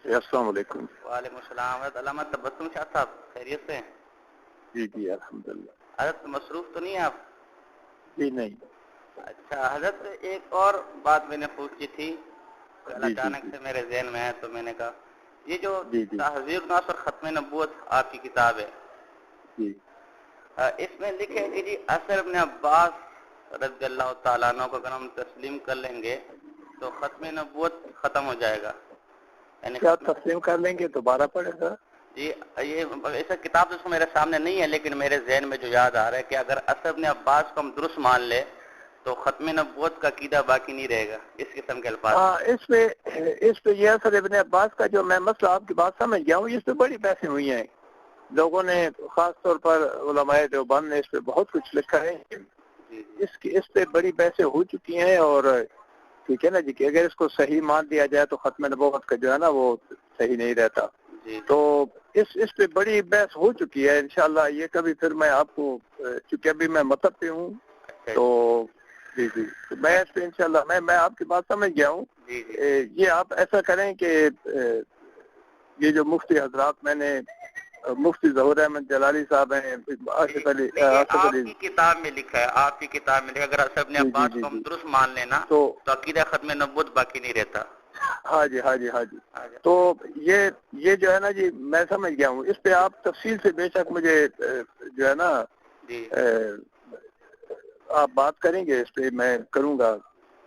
السلام علیکم. وعلیکم السلام. حضرت علامہ تبسم شاہ صاحب خیریت سے ہیں؟ جی الحمدللہ. حضرت مصروف تو نہیں ہیں آپ؟ جی نہیں. اچھا حضرت ایک اور بات میں نے پوچھی تھی، اچانک سے میرے ذہن میں ہے تو میں نے کہا یہ جو تحذیر الناس اور ختم نبوت آپ کی کتاب ہے، جی اس میں لکھے کہ جی اثر ابن عباس رضی اللہ تعالیٰ عنہ کو اگر ہم تسلیم کر لیں گے تو ختم نبوت ختم ہو جائے گا. یعنی کیا تسلیم کر لیں گے؟ دوبارہ پڑھے گا. جی یہ ایسا کتاب تو میرے سامنے نہیں ہے، لیکن میرے ذہن میں جو یاد آ رہا ہے کہ اگر اثر ابن عباس کو ہم درست مان لے تو ختم نبوت کا عقیدہ باقی نہیں رہے گا. اس قسم کے الفاظ. اس پہ یہ اثر ابن عباس کا جو میں مسئلہ آپ کی بات سمجھ گیا ہوں، اس پہ بڑی بحثیں ہوئی ہیں. لوگوں نے خاص طور پر علماء دیوبند نے اس پہ بہت کچھ لکھا ہے. اس پہ بڑی بحثیں ہو چکی ہیں. اور ٹھیک ہے نا جی کہ اگر اس کو صحیح مان دیا جائے تو ختم نبوت کا جو ہے نا وہ صحیح نہیں رہتا. تو اس پہ بڑی بحث ہو چکی ہے. انشاءاللہ یہ کبھی پھر میں آپ کو، چونکہ ابھی میں مطلب پہ ہوں تو جی میں اس پہ انشاءاللہ میں آپ کی بات سمجھ گیا ہوں. یہ آپ ایسا کریں کہ یہ جو مفتی حضرات، میں نے مفتی ظہور احمد جلالی صاحب ہیں، آصف علی آپ کی کتاب میں لکھا ہے، آپ کی کتاب میں لکھا اگر اثر ابن عباس کو ہم درست مان لینا تو عقیدہ ختم نبوت باقی نہیں رہتا. ہاں جی. تو یہ جو ہے نا جی میں سمجھ گیا ہوں. اس پہ آپ تفصیل سے بے شک مجھے جو ہے نا آپ بات کریں گے، اس پہ میں کروں گا.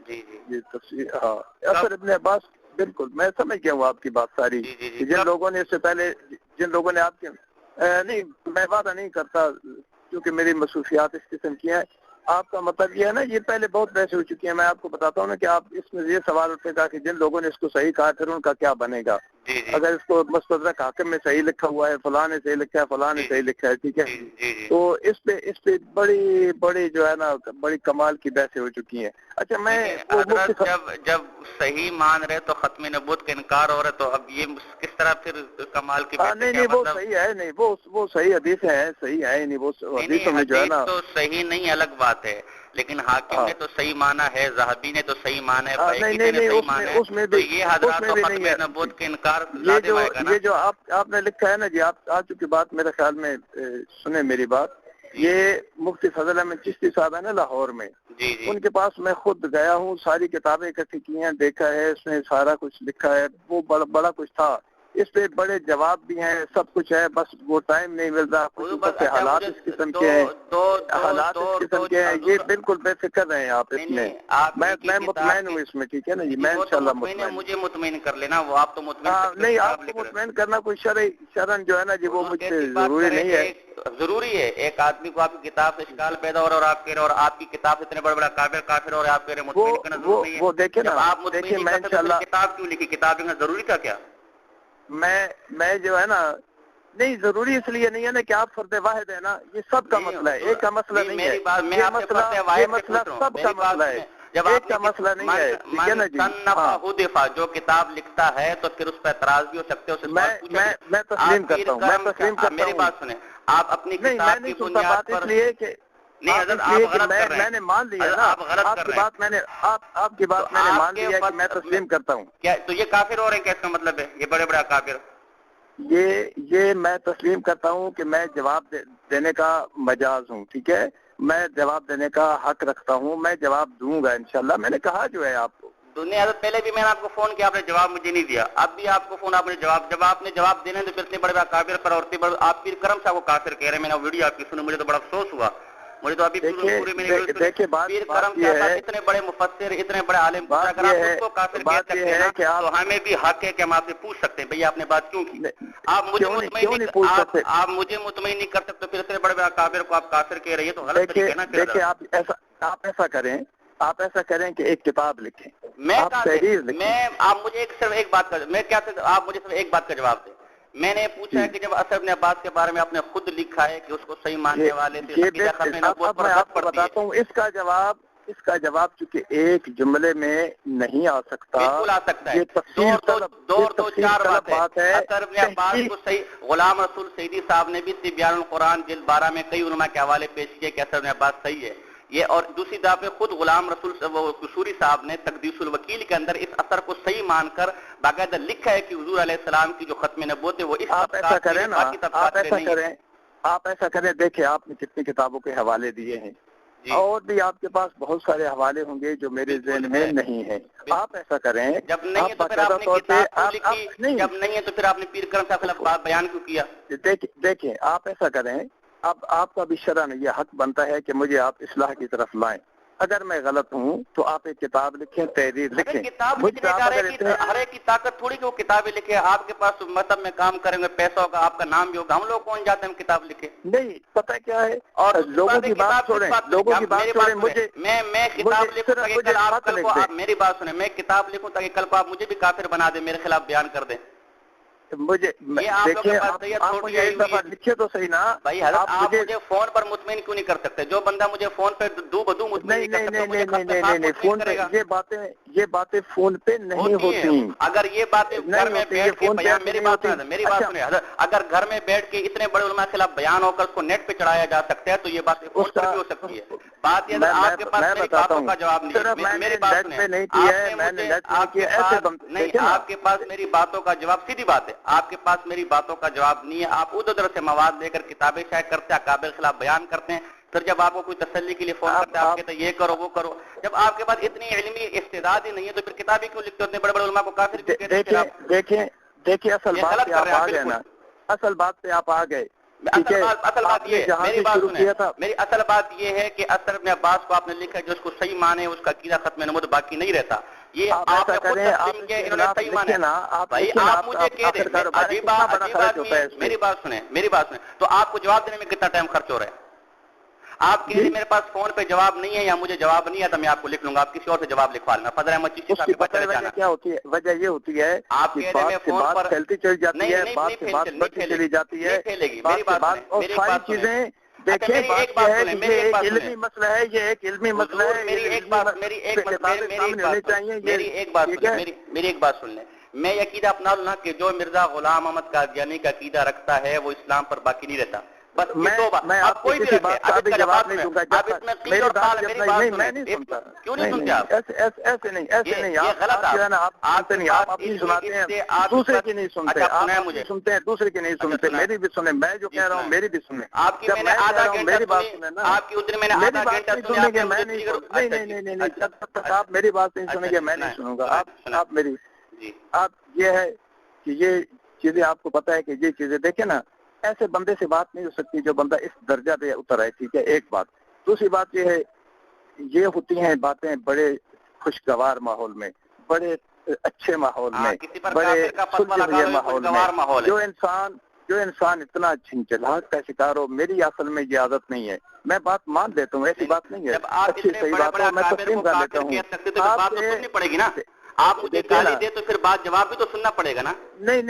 یہ تفصیل. ہاں اثر ابن عباس بالکل میں سمجھ گیا ہوں آپ کی بات ساری. جن لوگوں نے اس سے پہلے آپ کے نہیں، میں وعدہ نہیں کرتا کیونکہ میری مصروفیات اس قسم کی ہیں. آپ کا مطلب یہ ہے نا، یہ پہلے بہت بحث ہو چکی ہیں. میں آپ کو بتاتا ہوں نا کہ آپ اس میں یہ سوال اٹھے گا کہ جن لوگوں نے اس کو صحیح کہا پھر ان کا کیا بنے گا. اگر اس کو مستدرک حاکم میں صحیح لکھا ہوا ہے، فلاں نے صحیح لکھا ہے، فلاں نے صحیح لکھا ہے، ٹھیک ہے. تو اس پہ بڑی جو ہے نا بڑی کمال کی بحثیں ہو چکی ہیں. اچھا میں حضرت جب صحیح مان رہے تو ختم نبوت کا انکار ہو رہا ہے، تو اب یہ کس طرح پھر کمال کی بحث؟ نہیں وہ صحیح ہے. نہیں وہ صحیح حدیثیں ہیں، صحیح ہے. نہیں وہ حدیثوں میں جو ہے نا تو صحیح نہیں الگ بات ہے، لیکن حاکم نے تو صحیح مانا ہے، ذہبی نے تو صحیح مانا ہے، بائقی نے صحیح مانا ہے. تو یہ حضرات تو ختم نبوت کے انکار لازم آئے گا نا. یہ جو آپ نے لکھا ہے نا جی، آپ چونکہ بات میرے خیال میں سنیں میری بات. یہ مفتی فضل احمد چشتی صاحب ہے نا لاہور میں، ان کے پاس میں خود گیا ہوں، ساری کتابیں اکٹھی کی ہیں، دیکھا ہے، اس میں سارا کچھ لکھا ہے. وہ بڑا کچھ تھا. اس پہ بڑے جواب بھی ہیں، سب کچھ ہے، بس وہ ٹائم نہیں مل رہا. کچھ حالات اس قسم کے ہیں، حالات اس قسم کے ہیں. یہ بالکل بے فکر رہے ہیں آپ اس میں. میں مطمئن ہوں اس میں. ٹھیک ہے نا جی، میں انشاءاللہ مطمئن. مجھے مطمئن کر لینا، وہ آپ تو مطمئن نہیں، آپ کو مطمئن کرنا کوئی شرن جو ہے نا جی وہ مجھ سے ضروری نہیں ہے. ضروری ہے ایک آدمی کو آپ کی کتاب سے اشکال پیدا ہو رہا ہے اور آپ کہہ رہے اور آپ کی کتاب سے اتنے بڑا کافر اور آپ کہہ رہے مطمئن کرنا ضروری نہیں ہے. وہ دیکھیں نا، آپ مطمئن نہیں کرتے تو کتاب کیوں لکھی؟ کتاب لکھنا ضروری تھا کیا؟ میں جو ہے نا، نہیں ضروری اس لیے نہیں ہے نا کہ آپ فرد واحد ہے نا. یہ سب کا مسئلہ ہے، ایک کا مسئلہ نہیں ہے. یہ مسئلہ سب کا مسئلہ ہے، ایک کا مسئلہ نہیں ہے. ٹھیک ہے نا جی. جو کتاب لکھتا ہے تو پھر اس پہ اعتراض بھی ہو سکتے ہیں. میں تسلیم کرتا ہوں. میری بات سنیں، آپ اپنی کتاب کی بنیاد پر اس لیے کہ میں نے مان لیا نا، آپ کی بات میں نے مان لیا کہ میں تسلیم کرتا ہوں. کیا تو یہ کافر ہو رہے ہیں؟ کیا اس کا مطلب ہے یہ بڑے کافر؟ یہ میں تسلیم کرتا ہوں کہ میں جواب دینے کا مجاز ہوں. ٹھیک ہے، میں جواب دینے کا حق رکھتا ہوں، میں جواب دوں گا انشاءاللہ. میں نے کہا جو ہے آپ کو دنیا پہلے بھی میں نے آپ کو فون کیا، آپ نے جواب مجھے نہیں دیا. اب بھی آپ کو فون، آپ نے جب آپ نے جواب دینے تو پھر اتنے بڑے کافر پر اور آپ پیر کرم صاحب کو کافر کہہ رہے ہیں. میں نے ویڈیو آپ کی سنی، مجھے تو بڑا افسوس ہوا. مجھے تو ابھی دیکھیے بات یہ ہے، اتنے بڑے مفسر، اتنے بڑے عالم، اگر آپ اس کو کافر کہہ سکتے ہیں تو ہمیں بھی حق ہے کہ ہم آپ سے پوچھ سکتے ہیں بھئی آپ نے بات کیوں کی. آپ مجھے مطمئن نہیں کر سکتے، پھر اتنے بڑے کافر کو آپ کافر کہہ رہے ہیں تو غلط طریقے نا. دیکھیے آپ ایسا کریں کہ ایک کتاب لکھیں. آپ مجھے صرف ایک بات کا جواب دیں. میں نے پوچھا ہے کہ جب اثر ابن عباس کے بارے میں آپ نے خود لکھا ہے کہ اس کو صحیح ماننے والے سے میں آپ کو بتاتا ہوں اس کا جواب چونکہ ایک جملے میں نہیں آ سکتا. بالکل آ سکتا ہے. دو تو چار بات ہے. اثر ابن عباس کو صحیح، غلام رسول سیدی صاحب نے بھی تبیان القرآن جلد 12 میں کئی علماء کے حوالے پیش کیے کہ اثر ابن عباس صحیح ہے. یہ اور دوسری دعوت میں خود غلام رسول قصوری صاحب نے تقدیس الوکیل کے اندر اس اثر کو صحیح مان کر باقاعدہ لکھا ہے کہ حضور علیہ السلام کی جو ختم نبوت ہے وہ اس آپ ایسا کریں نا، آپ ایسا کریں، دیکھیں آپ نے کتنی کتابوں کے حوالے دیے ہیں، اور بھی آپ کے پاس بہت سارے حوالے ہوں گے جو میرے ذہن میں نہیں ہے. آپ ایسا کریں، جب نہیں ہے تو پھر آپ نے کتاب لکھی، جب نہیں ہے تو پھر آپ نے پیر کرم صاحب کے خلاف بیان کیوں کیا؟ دیکھیں آپ ایسا کریں، اب آپ کا بھی شرعاً یہ حق بنتا ہے کہ مجھے آپ اصلاح کی طرف لائیں. اگر میں غلط ہوں تو آپ ایک کتاب لکھیں، تحریر لکھیں. ہر ایک کی طاقت تھوڑی کہ وہ کتابیں لکھے. آپ کے پاس مطلب میں کام کریں گے، پیسہ ہوگا، آپ کا نام بھی ہوگا، ہم لوگ کون جاتے ہیں کتاب لکھے؟ نہیں پتہ کیا ہے، اور لوگوں کی بات چھوڑیں، مجھے میں کتاب لکھوں تاکہ کل آپ میری بات سنیں، میں کتاب لکھوں تاکہ کل کو آپ مجھے بھی کافر بنا دیں، میرے خلاف بیان کر دیں. مجھے دیکھیں آپ مجھے ایک دفعہ لکھے تو صحیح نا بھائی. حضرت آپ مجھے فون پر مطمئن کیوں نہیں کر سکتے؟ جو بندہ مجھے فون پہ دو بدو مطمئن نہیں فون پہ یہ باتیں فون پہ نہیں ہوتی. اگر یہ باتیں گھر میں بیٹھ کے بیان، میری بات سنیں حضرت، اگر گھر میں بیٹھ کے اتنے بڑے علماء کے خلاف بیان ہو کر اس کو نیٹ پہ چڑھایا جا سکتا ہے تو یہ باتیں فون پر بھی ہو سکتی ہے. بات یہ آپ کے پاس میری باتوں کا جواب نہیں ہے. میری بات سنیں، آپ کے پاس میری باتوں کا جواب، سیدھی بات ہے، آپ کے پاس میری باتوں کا جواب نہیں ہے. آپ ادھر سے مواد لے کر کتابیں شائع کرتے ہیں، اکابر کے خلاف بیان کرتے ہیں. پھر جب آپ کو کوئی تسلی کے لیے فون کرتے ہیں آپ کہتے ہیں یہ کرو وہ کرو. جب آپ کے پاس اتنی علمی استعداد ہی نہیں ہے تو پھر کتابیں کیوں لکھتے ہوتے ہیں؟ بڑے بڑے علماء کو کافر کیوں کہتے ہیں؟ دیکھیں اصل بات پہ آپ آ گئے نا، اصل بات پہ آپ آ گئے. اصل بات یہ ہے، میری بات سنیں، میری اصل بات یہ ہے کہ اثر ابن عباس کو آپ نے لکھا ہے، جو اس کو صحیح مانے اس کا عقیدہ ختم نبوت باقی نہیں رہتا. یہ آپ نے خود تسلیم کیا، انہوں نے صحیح مانا. بھائی آپ مجھے کہہ دیں، عجیب بات، میری بات سنیں، تو آپ کو جواب دینے میں کتنا ٹائم خرچ ہو رہا ہے؟ آپ کہہ رہے میرے پاس فون پہ جواب نہیں ہے یا مجھے جواب نہیں ہے تو میں آپ کو لکھ لوں گا، آپ کسی اور سے جواب لکھوا لوں گا. فضل احمد چشتی صاحب کے پاس چلے جانا. کیا ہوتی ہے وجہ؟ یہ ہوتی ہے آپ کہہ رہے ہیں فون پر پھیلتی چلی جاتی ہے، بات چلی جاتی ہے، پھیلے گی. میری بات ساری چیزیں دیکھیں. ایک بات سنیں، میری ایک بات علمی مسئلہ ہے، یہ ایک علمی مسئلہ ہے. میری ایک بات سن لیں. میں یہ عقیدہ اپنا لوں کہ جو مرزا غلام احمد قادیانی کا عقیدہ رکھتا ہے وہ اسلام پر باقی نہیں رہتا. بس میں آپ کو کسی بات کا بھی جواب نہیں دوں گا. میری بات میں نہیں سنتا. کیوں نہیں سنتے آپ؟ ایسے نہیں آپ غلط جو ہے نا، آپ نہیں، آپ اپنی سناتے ہیں، دوسرے کی نہیں سنتے. آپ مجھے سنتے ہیں، دوسرے کی نہیں سنتے. میری بھی سنیں، میں جو کہہ رہا ہوں میری بھی سنیں. آپ کی میں نے آدھا گھنٹہ میری بات سنیں نا، آپ کی ادھر میں نے آدھا گھنٹہ سنیں گے. میں نہیں، جب تک آپ میری بات نہیں سنیں گے میں نہیں سنوں گا. آپ میری آپ یہ ہے کہ یہ چیزیں آپ کو پتہ ہے کہ یہ چیزیں دیکھیں نا، ایسے بندے سے بات نہیں ہو سکتی جو بندہ اس درجہ پہ اتر ہے. ٹھیک ہے، ایک بات. دوسری بات یہ ہے، یہ ہوتی ہیں باتیں بڑے خوشگوار ماحول میں، بڑے اچھے ماحول میں، بڑے سلجھے ہوئے ماحول میں. جو انسان اتنا جھنجھلاہٹ کا شکار ہو، میری اصل میں یہ عادت نہیں ہے. میں بات مان لیتا ہوں، ایسی بات نہیں ہے. اچھی صحیح بات ہے، میں تسلیم کر لیتا ہوں. آپ مجھے گالی دے تو پھر بات جواب بھی تو سننا پڑے گا نا. نہیں،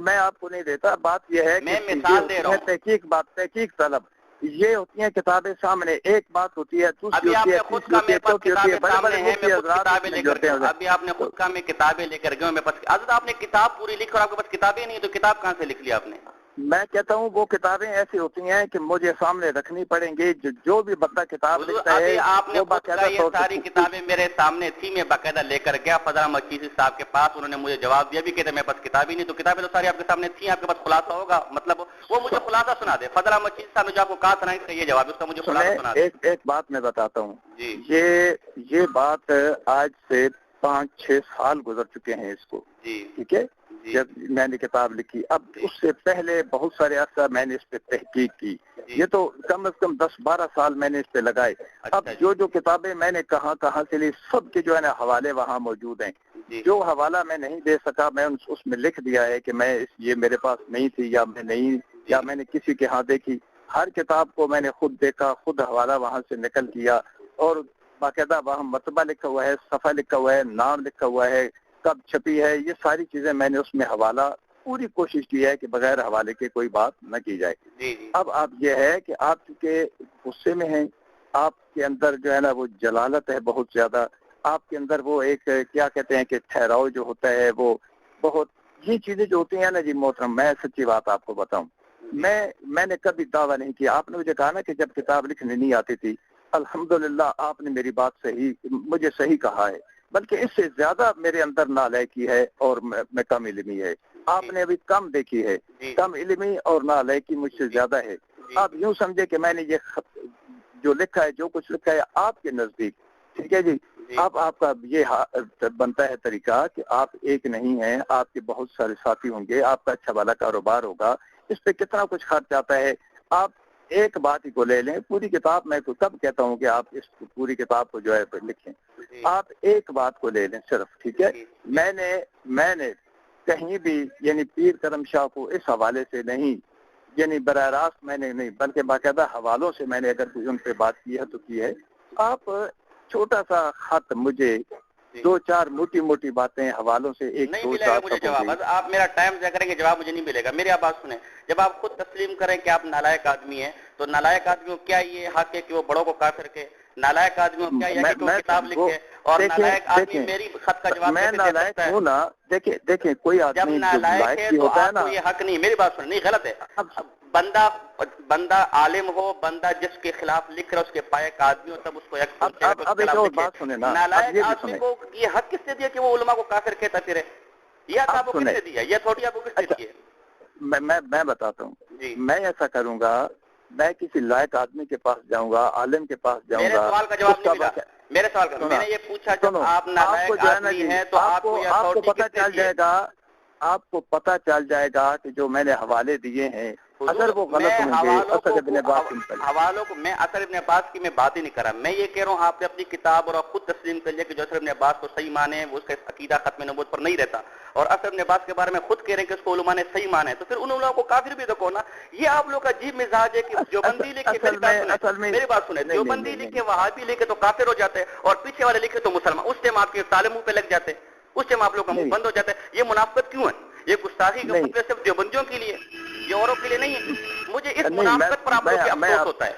میں آپ کو نہیں دیتا. بات یہ ہے میں مثال دے رہا ہوں. تحقیق طلب یہ ہوتی ہیں کتابیں سامنے. ایک بات ہوتی ہے، دوسری ہوتی ہے، خود کا میرے پاس کتابیں سامنے ہیں، میں خود کتابیں لے کر گیا. ابھی آپ نے خود کا میں کتابیں لے کر گیا میرے پاس. حضرت آپ نے کتاب پوری لکھ اور آپ کے پاس کتابیں نہیں تو کتاب کہاں سے لکھ لی آپ نے؟ میں کہتا ہوں وہ کتابیں ایسی ہوتی ہیں کہ مجھے سامنے رکھنی پڑیں گی. جو بھی بندہ کتاب لکھتا ہے، آپ نے یہ ساری کتابیں میرے سامنے تھی، میں باقاعدہ لے کر گیا فضل احمد چشتی صاحب کے پاس. انہوں نے مجھے جواب دیا بھی کہ میرے پاس کتابیں نہیں. تو کتابیں تو ساری آپ کے سامنے تھیں، آپ کے پاس خلاصہ ہوگا. مطلب وہ مجھے خلاصہ سنا دے. فضل احمد چشتی صاحب نے جو آپ کو کہا تھا نا یہ جواب، اس کا مجھے خلاصہ سنا دے. ایک بات میں بتاتا ہوں. یہ بات آج سے 5-6 سال گزر چکے ہیں اس کو. ٹھیک ہے، جب میں نے کتاب لکھی. اب اس سے پہلے بہت سارے عرصہ میں نے اس پہ تحقیق کی. یہ تو کم از کم 10-12 سال میں نے اس پہ لگائے. اب جو کتابیں میں نے کہاں سے لی، سب کے جو ہے نا حوالے وہاں موجود ہیں. جو حوالہ میں نہیں دے سکا میں اس میں لکھ دیا ہے کہ میں یہ میرے پاس نہیں تھی یا میں نے کسی کے ہاں دیکھی. ہر کتاب کو میں نے خود دیکھا، خود حوالہ وہاں سے نکل کیا، اور باقاعدہ وہاں مرتبہ لکھا ہوا ہے، صفحہ لکھا ہوا ہے، نام لکھا ہوا ہے، کب چھپی ہے. یہ ساری چیزیں میں نے اس میں حوالہ پوری کوشش کی ہے کہ بغیر حوالے کے کوئی بات نہ کی جائے. اب آپ یہ ہے کہ آپ چونکہ غصے میں ہیں، آپ کے اندر جو ہے نا وہ جلالت ہے بہت زیادہ. آپ کے اندر وہ ایک کیا کہتے ہیں کہ ٹھہراؤ جو ہوتا ہے وہ بہت. یہ چیزیں جو ہوتی ہیں نا جی محترم، میں سچی بات آپ کو بتاؤں، میں نے کبھی دعویٰ نہیں کیا. آپ نے مجھے کہا نا کہ جب کتاب لکھنے نہیں آتی تھی الحمدللہ آپ نے میری بات مجھے صحیح کہا ہے، بلکہ اس سے زیادہ میرے اندر نالائکی ہے اور میں کم علمی ہے. آپ نے ابھی کم دیکھی ہے، کم علمی اور نالائکی مجھ سے زیادہ ہے. آپ یوں سمجھے کہ میں نے یہ جو لکھا ہے، جو کچھ لکھا ہے آپ کے نزدیک، ٹھیک ہے جی. اب آپ کا یہ بنتا ہے طریقہ کہ آپ ایک نہیں ہیں، آپ کے بہت سارے ساتھی ہوں گے، آپ کا اچھا والا کاروبار ہوگا، اس پہ کتنا کچھ خرچ آتا ہے. آپ ایک بات ہی کو لے لیں، پوری کتاب میں کب کہتا ہوں کہ آپ اس پوری کتاب کو جو ہے لکھیں. آپ ایک بات کو لے لیں صرف، ٹھیک ہے. میں نے کہیں بھی یعنی پیر کرم شاہ کو اس حوالے سے نہیں، یعنی براہ راست میں نے نہیں، بلکہ باقاعدہ حوالوں سے میں نے اگر ان پہ بات کی ہے تو کی ہے. آپ چھوٹا سا خط مجھے 2-4 موٹی موٹی باتیں حوالوں سے نہیں ملے گا مجھے جواب. آپ میرا ٹائم ضائع کریں گے، جواب مجھے نہیں ملے گا. میری آپ بات سنیں، جب آپ خود تسلیم کریں کہ آپ نالائق آدمی ہیں تو نالائق آدمیوں کیا یہ حق ہے کہ وہ بڑوں کو کافر کے؟ نالائق آدمیوں کیا یہ کہ وہ کتاب لکھے؟ اور نالائق آدمی میری خط کا جواب میں نالائق ہوں نا. دیکھیں کوئی آدمی جب نالائق ہے تو آپ کو یہ حق نہیں. میری بات سنیں، نہیں غلط ہے. بندہ عالم ہو، بندہ جس کے خلاف لکھ رہا اس کے پائے کا آدمی ہو، تب اس کو نالائق آدمی کو یہ حق کس نے دیا کہ وہ علماء کو کافر کہتا پھرے؟ یہ آپ کو کس نے دیا؟ یہ تھوڑی آپ کو کس نے دیا؟ میں بتاتا ہوں. میں ایسا کروں گا، میں کسی لائق آدمی کے پاس جاؤں گا، عالم کے پاس جاؤں گا. میرے سوال کا جواب نہیں ملا. میرے سوال کا میں نے یہ پوچھا، جب آپ نالائق آدمی ہیں تو آپ کو پتہ چل جائے گا، آپ کو پتہ چل جائے گا کہ جو میں نے حوالے دیے ہیں اگر وہ غلط ہوں گے. حوالوں کو میں اثر ابن عباس کی میں بات ہی نہیں کر رہا. میں یہ کہہ رہا ہوں آپ نے اپنی کتاب اور خود تسلیم کر لیا کہ جو اثر ابن عباس کو صحیح مانے وہ اس کا عقیدہ ختم نبوت پر نہیں رہتا، اور اثر ابن عباس کے بارے میں خود کہہ رہے ہیں کہ اس کو علماء نے صحیح مانے، تو پھر ان علماء کو کافر بھی رکھو نا. یہ آپ لوگ کا عجیب مزاج ہے کہ دیوبندی لکھے، میری بات سنیں، دیوبندی لکھے، وہابی لکھے تو کافر ہو جاتے ہیں، اور پیچھے والے لکھے تو مسلمان. اس ٹائم آپ کے تعلیم منہ پہ لگ جاتے، اس ٹائم آپ لوگ کا منہ بند ہو جاتا ہے. یہ منافقت کیوں ہے؟ یہ گستاخی کا مطلب صرف دیوبندیوں کے لیے، یہ اوروں کے لیے نہیں ہے. مجھے اس منافقت پر آپ لوگ کا افسوس ہوتا ہے.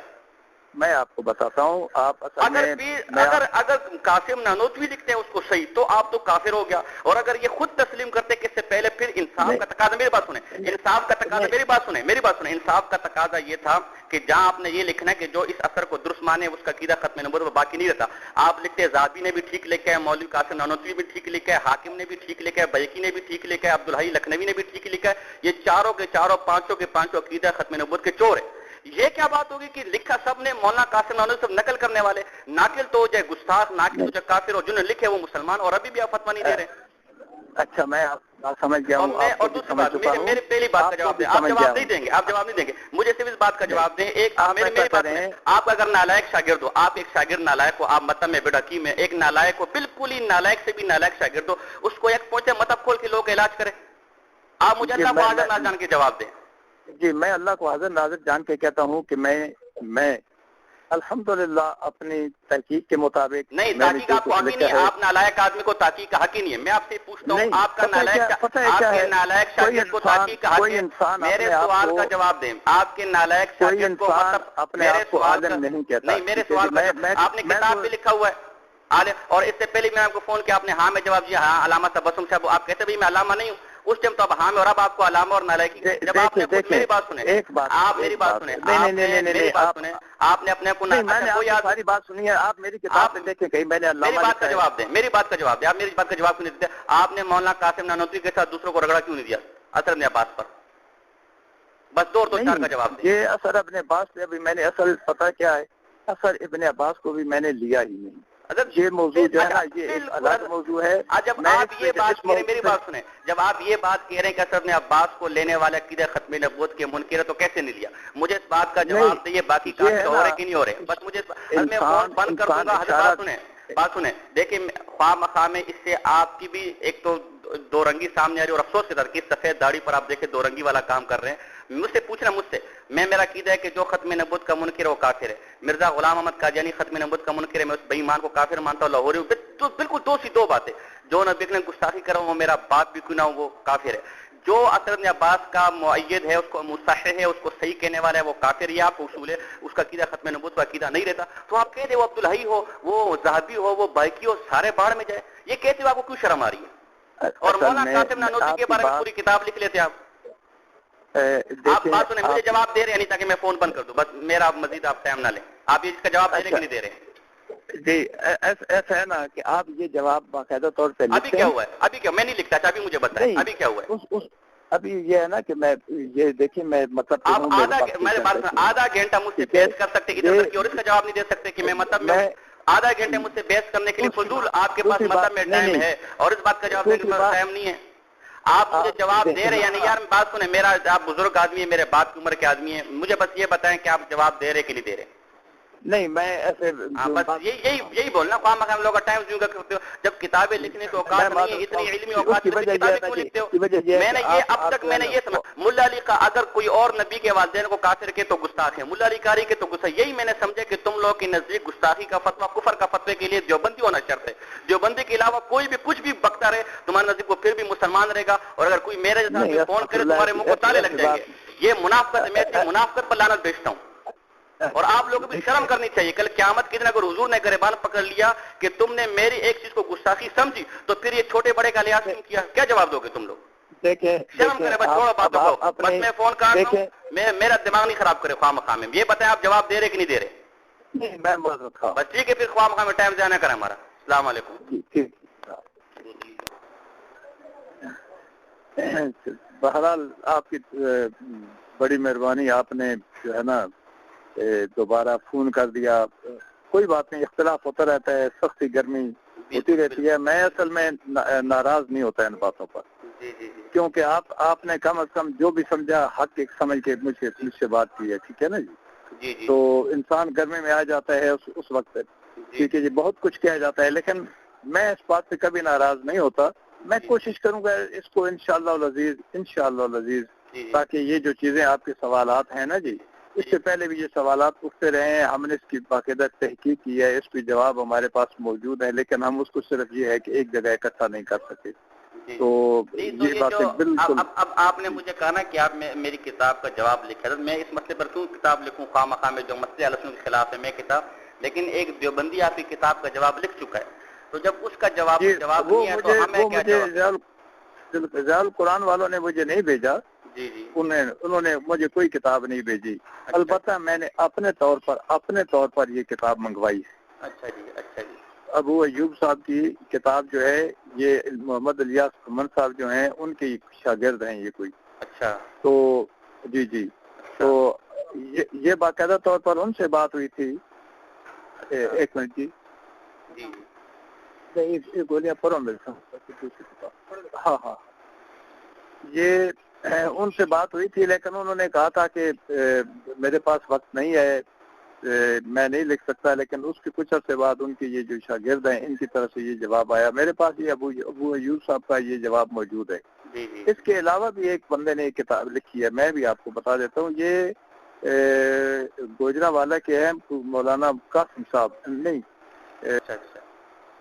میں آپ کو بتاتا ہوں. آپ اگر قاسم نانوتوی لکھتے ہیں اس کو صحیح تو آپ تو کافر ہو گیا، اور اگر یہ خود تسلیم کرتے کہ اس سے پہلے پھر انصاف کا تقاضا، میری بات سنیں، انصاف کا تقاضا، میری بات سنیں، انصاف کا تقاضا یہ تھا کہ جہاں آپ نے یہ لکھنا ہے کہ جو اس اثر کو درست مانے اس کا عقیدہ ختم نبوت باقی نہیں رہتا. آپ لکھتے زاہبی نے بھی ٹھیک لکھا ہے، مولوی قاسم نانوتوی بھی ٹھیک لکھا ہے، حاکم نے بھی ٹھیک لکھا ہے، بیہقی نے بھی ٹھیک لکھا ہے، عبدالحی لکھنوی نے بھی ٹھیک لکھا ہے. یہ چاروں کے چاروں، پانچوں کے پانچوں عقیدہ ختم نبوت کے چور ہیں. یہ کیا بات ہوگی کہ لکھا سب نے مولانا قاسم نانوتوی سب نقل کرنے والے؟ ناقل تو ہو جائے گستاخ، ناقل تو جائے کافر، اور جنہوں نے لکھے وہ مسلمان، اور ابھی بھی آپ فتویٰ نہیں دے رہے. اچھا میں سمجھ گیا ہوں. اور دوسری بات، میری پہلی بات کا جواب دیں. آپ جواب نہیں دیں گے، آپ جواب نہیں دیں گے. مجھے صرف اس بات کا جواب دیں. ایک میری بات ہے، آپ اگر نالائق شاگرد ہو، آپ ایک شاگرد نالائق ہو، آپ مطلب میں بڑکی میں ایک نالائق ہو، بالکل ہی نالائق سے بھی نالائق شاگرد ہو، اس کو ایک پہنچے مطلب کھول کے لوگ علاج کریں. آپ مجھے اللہ کو حاضر نہ جان کے جواب دیں. جی میں اللہ کو حاضر ناظر جان کے کہتا ہوں کہ میں الحمدللہ اپنی تحقیق کے مطابق نہیں، تحقیق آپ کو حق ہی نہیں ہے. آپ نالائق آدمی کو تحقیق کا حق ہی نہیں ہے. میں آپ سے پوچھتا ہوں، آپ کا نالائق شاگرد کو تحقیق کا حق ہے؟ میرے سوال کا جواب دیں. آپ کے نالائق شاگرد کو اپنے آپ کو عالم نہیں کہتا. نہیں، میرے سوال کا آپ نے کتاب پہ لکھا ہوا ہے عالم، اور اس سے پہلے میں آپ کو فون کیا، آپ نے ہاں میں جواب دیا، ہاں علامہ تبسم صاحب. آپ کہتے بھی میں علامہ نہیں ہوں اس ٹائم تو اب ہاں میں، اور اب آپ کو علامہ اور نالائقی. جب آپ نے میری بات سنیں، آپ میری بات سنیں، آپ نے اپنے کو ساری بات سنی ہے. آپ میری کتاب دیکھیں کہیں میں نے میری بات کا جواب دیں. میری بات کا جواب دیں. آپ میری بات کا جواب کیوں نہیں دیتے؟ آپ نے مولانا قاسم نانوتوی کے ساتھ دوسروں کو رگڑا کیوں نہیں دیا اثر ابن عباس پر؟ بس 2 اور 2 4 کا جواب دیں. یہ اثر ابن عباس سے ابھی میں نے اصل پتہ کیا ہے، اثر ابن عباس کو بھی میں نے لیا ہی نہیں. یہ موضوع جو ہے نا یہ ایک الگ موضوع ہے. جب آپ یہ بات کہہ رہے ہیں، میری بات سنیں، جب آپ یہ بات کہہ رہے ہیں کہ اثر ابن عباس کو لینے والا عقیدہ ختم نبوت کے منکر ہے تو کیسے نہیں لیا؟ مجھے اس بات کا جواب دیں. باقی کام ہو رہے کہ نہیں ہو رہے؟ بس مجھے میں فون بند کر دوں گا. بات سنیں، دیکھیں خواہ مخواہ میں اس سے آپ کی بھی ایک تو 2 رنگی سامنے آ رہی، اور افسوس کے ساتھ کہ سفید داڑھی پر آپ دیکھیں 2 رنگی والا کام کر رہے ہیں. مجھ سے پوچھنا، میں میرا عقیدہ ہے کہ جو ختم نبوت کا منکر ہے وہ کافر ہے. مرزا غلام احمد قادیانی ختم نبوت کا منکر ہے، میں اس بے ایمان کو کافر مانتا ہوں. لاہوری تو بالکل 2 سی 2 باتیں. جو نبی نے گستاخی کرا وہ میرا باپ بھی کیوں نہ ہو وہ کافر ہے. جو اثر ابن عباس کا مؤید ہے، اس کو مصحح ہے، اس کو صحیح کہنے والا ہے وہ کافر. یا آپ اصول ہے اس کا عقیدہ ختم نبوت کا عقیدہ نہیں رہتا تو آپ کہتے وہ عبدالحی ہو، وہ زاہبی ہو، وہ بیہقی ہو، سارے باڑ میں جائے. یہ کہتے ہو آپ کو کیوں شرم آ رہی ہے؟ اور مولانا قاسم نانوتوی کے بارے میں پوری کتاب لکھ لیتے آپ. آپ بات سنیں، مجھے جواب دے رہے ہیں نہیں تاکہ میں فون بند کر دوں. بس میرا مزید آپ ٹائم نہ لیں. آپ اس کا جواب دینے کے لیے دے رہے ہیں؟ جی ایسا ہے نا کہ آپ یہ جواب باقاعدہ طور پہ ابھی کیا ہوا ہے؟ ابھی کیا میں نہیں لکھتا تھا، ابھی مجھے بتائیں ابھی کیا ہوا ہے؟ ابھی یہ ہے نا کہ میں یہ دیکھیں میں مطلب آپ آدھا گھنٹہ مجھ سے بحث کر سکتے ادھر تک اور اس کا جواب نہیں دے سکتے کہ میں مطلب میں آدھا گھنٹے مجھ سے بحث کرنے کے لیے فضول آپ کے پاس مطلب میں ٹائم ہے اور اس بات کا جواب دینے کے پاس ٹائم نہیں ہے. آپ مجھے جواب دے رہے ہیں یعنی یار بات سنیں، میرا آپ بزرگ آدمی ہے، میرے باپ کی عمر کے آدمی ہیں، مجھے بس یہ بتائیں کہ آپ جواب دے رہے کہ نہیں دے رہے؟ نہیں میں ایسے بس یہی بولنا خواہ مخواہ ہم لوگ کا ٹائم کیوں کرتے ہو؟ جب کتابیں لکھنے کو اوقات نہیں ہے، اتنی علمی اوقات کتابیں کیوں لکھتے ہو؟ میں نے یہ اب تک میں نے یہ سمجھا ملا علی کا اگر کوئی اور نبی کے والدین کو کافر کے تو گستاخ ہے، ملا علی قاری کے تو گستاخ. یہی میں نے سمجھا کہ تم لوگ کے نزدیک گستاخی کا فتویٰ کفر کا فتوے کے لیے دیوبندی ہونا شرط ہے. دیوبندی کے علاوہ کوئی بھی کچھ بھی بکتا رہے تمہارے نزدیک وہ پھر بھی مسلمان رہے گا، اور اگر کوئی میرے جیسا فون کرے تمہارے منہ کو تالے لگ جائیں گے. یہ منافقت ہے، میں اس منافقت پر لعنت بھیجتا ہوں. اور آپ لوگوں کو بھی شرم کرنی چاہیے. کل قیامت کے دن اگر حضور نے گریبان پکڑ لیا کہ تم نے میری ایک چیز کو گستاخی سمجھی تو پھر یہ چھوٹے بڑے کا لحاظ کیوں کیا؟ کیا جواب دو گے تم لوگ؟ دیکھیں شرم کرے بس، چھوڑو باتوں کو. بس میں فون کر رہا ہوں، میرا دماغ نہیں خراب کرے خواہ مخواہ میں. یہ بتائیں آپ جواب دے رہے کہ نہیں دے رہے؟ نہیں میں بس ٹھیک ہے، پھر خواہ مخواہ میں ٹائم ضائع نہ کریں ہمارا. السلام علیکم. بہرحال آپ کی بڑی مہربانی، آپ نے جو ہے نا دوبارہ فون کر دیا. کوئی بات نہیں، اختلاف ہوتا رہتا ہے، سختی گرمی ہوتی رہتی ہے. میں اصل میں ناراض نہیں ہوتا ان باتوں پر، کیونکہ آپ نے کم از کم جو بھی سمجھا حق ایک سمجھ کے مجھ سے بات کی ہے. ٹھیک ہے نا جی؟ تو انسان گرمی میں آ جاتا ہے اس وقت. ٹھیک ہے جی، بہت کچھ کیا جاتا ہے، لیکن میں اس بات سے کبھی ناراض نہیں ہوتا. میں کوشش کروں گا اس کو انشاءاللہ العزیز تاکہ یہ جو چیزیں آپ کے سوالات ہیں نا جی، اس سے پہلے بھی یہ سوالات اٹھتے رہے ہیں. ہم نے اس کی باقاعدہ تحقیق کی ہے، اس پہ جواب ہمارے پاس موجود ہے، لیکن ہم اس کو صرف یہ ہے کہ ایک جگہ اکٹھا نہیں کر سکے. تو یہ باتیں بالکل اب آپ نے مجھے کہا نا کہ آپ میری کتاب کا جواب لکھا. میں اس مسئلے پر کیوں کتاب لکھوں؟ خواہ مخواہ میں جو مسئلے اہل سنت کے خلاف ہے میں کتاب، لیکن ایک دیوبندی آپ کی کتاب کا جواب لکھ چکا ہے. تو جب اس کا جواب نہیں ہے تو ہمیں کیا جواب؟ ضیاء قرآن والوں نے مجھے نہیں بھیجا. جی انہوں نے مجھے کوئی کتاب نہیں بھیجی. البتہ میں نے اپنے طور پر یہ کتاب منگوائی ہے. اچھا جی. ابو ایوب صاحب کی کتاب جو ہے، یہ محمد الیاس خمن صاحب جو ہیں ان کے شاگرد ہیں یہ کوئی. اچھا. تو جی تو یہ باقاعدہ طور پر ان سے بات ہوئی تھی. ایک منٹ جی. گولیاں پڑھو میرے ساتھ. ہاں یہ ان سے بات ہوئی تھی، لیکن انہوں نے کہا تھا کہ میرے پاس وقت نہیں ہے، میں نہیں لکھ سکتا. لیکن اس کے کچھ عرصے بعد ان کے یہ جو شاگرد ہیں ان کی طرف سے یہ جواب آیا. میرے پاس یہ ابو ایوب صاحب کا یہ جواب موجود ہے. اس کے علاوہ بھی ایک بندے نے ایک کتاب لکھی ہے، میں بھی آپ کو بتا دیتا ہوں. یہ گوجرا والا کے ہیں، مولانا قاسم صاحب. نہیں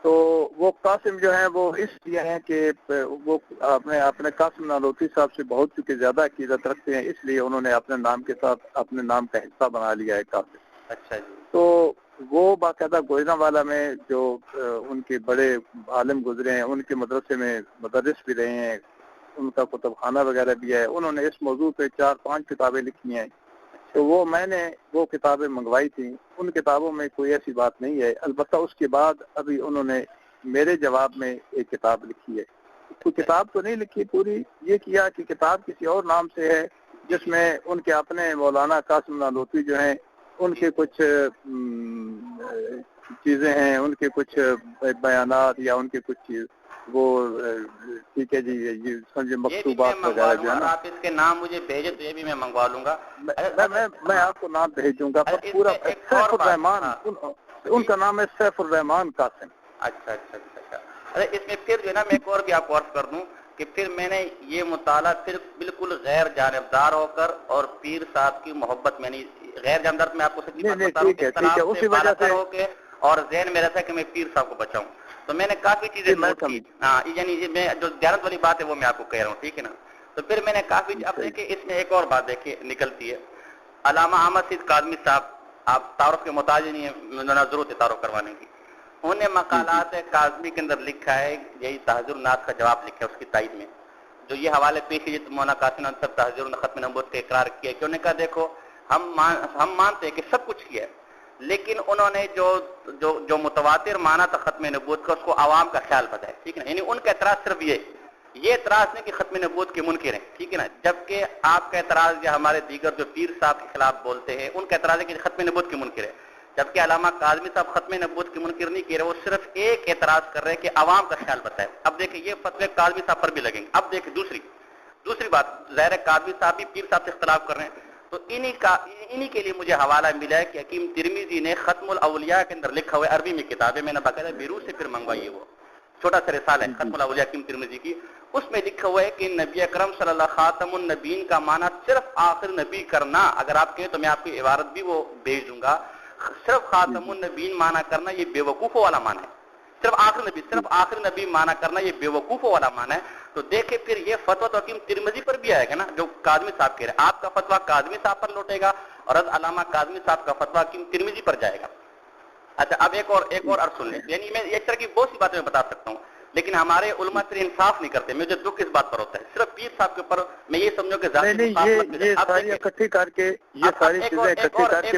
تو وہ قاسم جو ہیں وہ اس لیے ہیں کہ وہ اپنے قاسم نالوتی صاحب سے بہت چونکہ زیادہ عقیدت رکھتے ہیں، اس لیے انہوں نے اپنے نام کے ساتھ اپنے نام کا حصہ بنا لیا ہے قاسم. اچھا جی. تو وہ باقاعدہ گوجرا والا میں جو ان کے بڑے عالم گزرے ہیں، ان کے مدرسے میں مدرس بھی رہے ہیں، ان کا کتب خانہ وغیرہ بھی ہے. انہوں نے اس موضوع پہ 4-5 کتابیں لکھی ہیں. تو میں نے وہ کتابیں منگوائی تھیں. ان کتابوں میں کوئی ایسی بات نہیں ہے. البتہ اس کے بعد ابھی انہوں نے میرے جواب میں ایک کتاب لکھی ہے. کوئی کتاب تو نہیں لکھی پوری، یہ کیا کہ کتاب کسی اور نام سے ہے، جس میں ان کے اپنے مولانا قاسم نالوتی جو ہیں ان کے کچھ چیزیں ہیں، ان کے کچھ بیانات یا ان کے کچھ چیز وہ ٹھیک ہے جی، یہ سمجھے مکتوبات وغیرہ جو ہے نا. آپ اس کے نام مجھے بھیجے تو یہ بھی میں منگوا لوں گا. میں آپ کو نام بھیجوں گا. پورا سیف الرحمان، ان کا نام ہے سیف الرحمان قاسم. اچھا. ارے اس میں پھر جو ہے نا میں ایک اور بھی آپ کو عرض کر دوں کہ پھر میں نے یہ مطالعہ پھر بالکل غیر جانبدار ہو کر اور پیر صاحب کی محبت میں نہیں، غیر جانبدار میں آپ کو سچی بات بتا رہا ہوں، اسی وجہ سے ہو کے اور ذہن میں رہتا ہے کہ میں پیر صاحب کو بچاؤں. تو میں نے کافی چیزیں نوٹ کی. یعنی میں جو دیانت والی بات ہے وہ میں آپ کو کہہ رہا ہوں، ٹھیک ہے نا. تو پھر میں نے کافی اب دیکھیں اس میں ایک اور بات دیکھیے نکلتی ہے. علامہ احمد سید کاظمی صاحب، آپ تعارف کے محتاج نہیں ہیں، ضرورت ہے تعارف کروانے کی. انہوں نے مقالات کاظمی کے اندر لکھا ہے، یہی تحذیر الناس کا جواب لکھا ہے اس کی تائید میں، جو یہ حوالے پیش ہے مولانا قاسم صاحب تحذیر ختم نبوت کا اقرار کیا کہ انہوں نے کہا دیکھو ہم مانتے ہیں کہ سب کچھ کیا ہے، لیکن انہوں نے جو متواتر مانا تھا ختم نبوت کا اس کو عوام کا خیال بتایا، ٹھیک ہے نا. یعنی ان کا اعتراض صرف یہ اعتراض نہیں کہ ختم نبوت کے منکر ہیں، ٹھیک ہے نا. جبکہ آپ کا اعتراض یا ہمارے دیگر جو پیر صاحب کے خلاف بولتے ہیں ان کا اعتراض ہے کہ ختم نبوت کے منکر ہے. جبکہ علامہ کاظمی صاحب ختم نبوت کے منکر نہیں کہہ رہے، وہ صرف ایک اعتراض کر رہے ہیں کہ عوام کا خیال بتائے. اب دیکھیں یہ فتوے کاظمی صاحب پر بھی لگیں گے. اب دیکھیں دوسری بات، ظاہر کاظمی صاحب بھی پیر صاحب سے اختلاف کر رہے ہیں، تو انہی کے لیے مجھے حوالہ ملا ہے کہ حکیم ترمذی نے ختم الاولیاء کے اندر لکھا ہوا ہے، عربی میں کتاب ہے، میں نے باقاعدہ بیروت سے پھر منگوائی ہے، وہ چھوٹا سا رسالہ ہے ختم الاولیاء حکیم ترمذی کی. اس میں لکھا ہوا ہے کہ نبی اکرم صلی اللہ خاتم النبیین کا معنی صرف آخر نبی کرنا، اگر آپ کہیں تو میں آپ کی عبارت بھی وہ بھیج دوں گا، صرف خاتم النبیین معنی کرنا یہ بے وقوفوں والا معنی ہے. صرف آخر نبی معنی کرنا یہ بے وقوفوں والا معنی ہے. تو دیکھیں پھر یہ فتویٰ تو حکیم ترمذی پر بھی آئے گا نا، جو کاظمی صاحب کہہ رہے ہیں. آپ کا فتویٰ کاظمی صاحب پر لوٹے گا اور علامہ کاظمی صاحب کا فتویٰ حکیم ترمذی پر جائے گا. اچھا اب ایک اور عرض سن لیں. یعنی میں اس طرح کی بہت سی باتیں میں بتا سکتا ہوں، لیکن ہمارے علماء پھر انصاف نہیں کرتے. مجھے دکھ اس بات پر ہوتا ہے. صرف پیر صاحب کے اوپر میں یہ سمجھوں کہ یہ ساری اکٹھی کر کے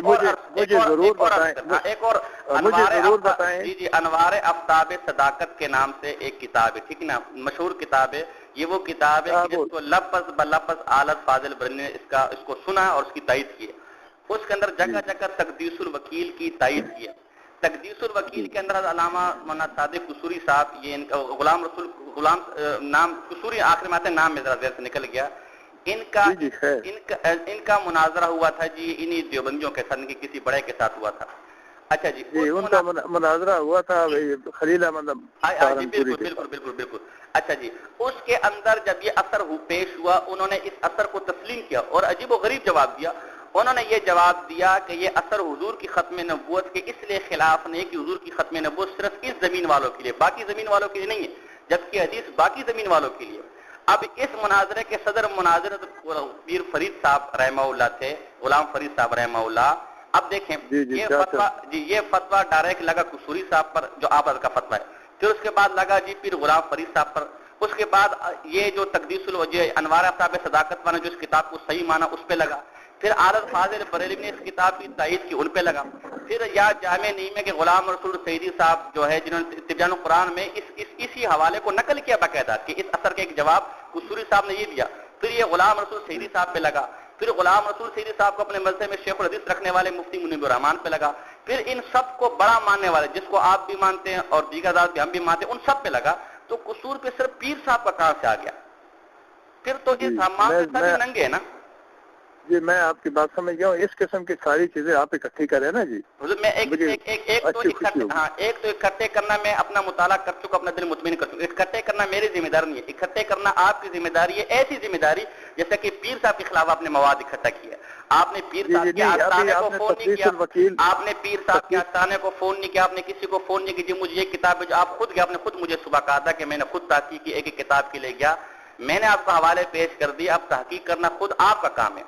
مجھے ضرور بتائیں. جی انوار آفتاب صداقت کے نام سے ایک کتاب ہے، ٹھیک ہے نا، مشہور کتاب ہے. یہ وہ کتاب ہے کہ جس کو لفظ بلفظ اعلیٰ فاضل بریلوی نے اس کو سنا اور اس کی تائید کی ہے. اس کے اندر جگہ جگہ تقدیس الوکیل کی تائید کی ہے. تقدیس الوکیل کے اندر علامہ مولانا صادق قصوری صاحب، یہ ان کا غلام نام قصوری آخر میں آتے ہیں، نام میں ذرا دیر سے نکل گیا. ان کا مناظرہ ہوا تھا جی انہی دیوبندیوں کے ساتھ، کسی بڑے کے ساتھ ہوا تھا. اچھا جی ان کا مناظرہ ہوا تھا خلیل احمد. بالکل. اچھا جی اس کے اندر جب یہ اثر پیش ہوا، انہوں نے اس اثر کو تسلیم کیا اور عجیب و غریب جواب دیا. انہوں نے یہ جواب دیا کہ یہ اثر حضور کی ختم نبوت کے اس لیے خلاف نہیں کہ حضور کی ختم نبوت صرف اس زمین والوں کے لیے، باقی زمین والوں کے لیے نہیں ہے، جبکہ حدیث باقی زمین والوں کے لیے. اب اس مناظرے کے صدر مناظرہ پیر فرید صاحب رحمہ اللہ تھے، غلام فرید صاحب رحمہ اللہ. اب دیکھیں یہ فتویٰ ڈائریکٹ لگا قصوری صاحب پر جو آپ کا فتویٰ ہے، پھر اس کے بعد لگا جی پیر غلام فرید صاحب پر. اس کے بعد یہ جو تقدیس الوجہ انوار آفتاب صداقت والا جو اس کتاب کو صحیح مانا اس پہ لگا. پھر اعلیٰ فاضل بریلوی نے اس کتاب کی تائید کی، ان پہ لگا. پھر یا جامع نیمہ کے غلام رسول سعیدی صاحب جو ہے جنہوں نے تبیان القرآن میں اسی حوالے کو نقل کیا باقاعدہ کہ اس اثر کا ایک جواب قصوری صاحب نے یہ دیا. پھر یہ غلام رسول سعیدی صاحب پہ لگا. پھر غلام رسول سعیدی صاحب کو اپنے مذہب میں شیخ الحدیث رکھنے والے مفتی منیب الرحمان پہ لگا. پھر ان سب کو بڑا ماننے والے جس کو آپ بھی مانتے ہیں اور دیگر ذات بھی ہم بھی مانتے ہیں ان سب پہ لگا. تو قصور پہ صرف پیر صاحب کا کہاں سے آ گیا؟ پھر تو اس حمام سے سبھی ننگے ہیں نا. جی میں آپ کی بات سمجھ گیا ہوں. اس قسم کی ساری چیزیں آپ اکٹھی کریں نا جی. میں ایک تو اکٹھے کرنا میں اپنا مطالعہ کر چکا، اپنا دل مطمئن کر چکا. اکٹھے کرنا میری ذمہ داری نہیں ہے، اکٹھے کرنا آپ کی ذمہ داری ہے. ایسی ذمہ داری جیسے کہ پیر صاحب کے خلاف آپ نے مواد اکٹھا کیا. آپ نے پیر صاحب کے آستانے کو فون نہیں کیا، آپ نے پیر صاحب کے آستانے کو فون نہیں کیا، آپ نے کسی کو فون نہیں کیا جی مجھے یہ کتاب ہے. جو آپ خود گئے، آپ نے خود مجھے صبح کہا تھا کہ میں نے خود تحقیق کی، ایک کتاب کے لے گیا، میں نے آپ کو حوالے پیش کر دی. اب تحقیق کرنا خود آپ کا کام ہے.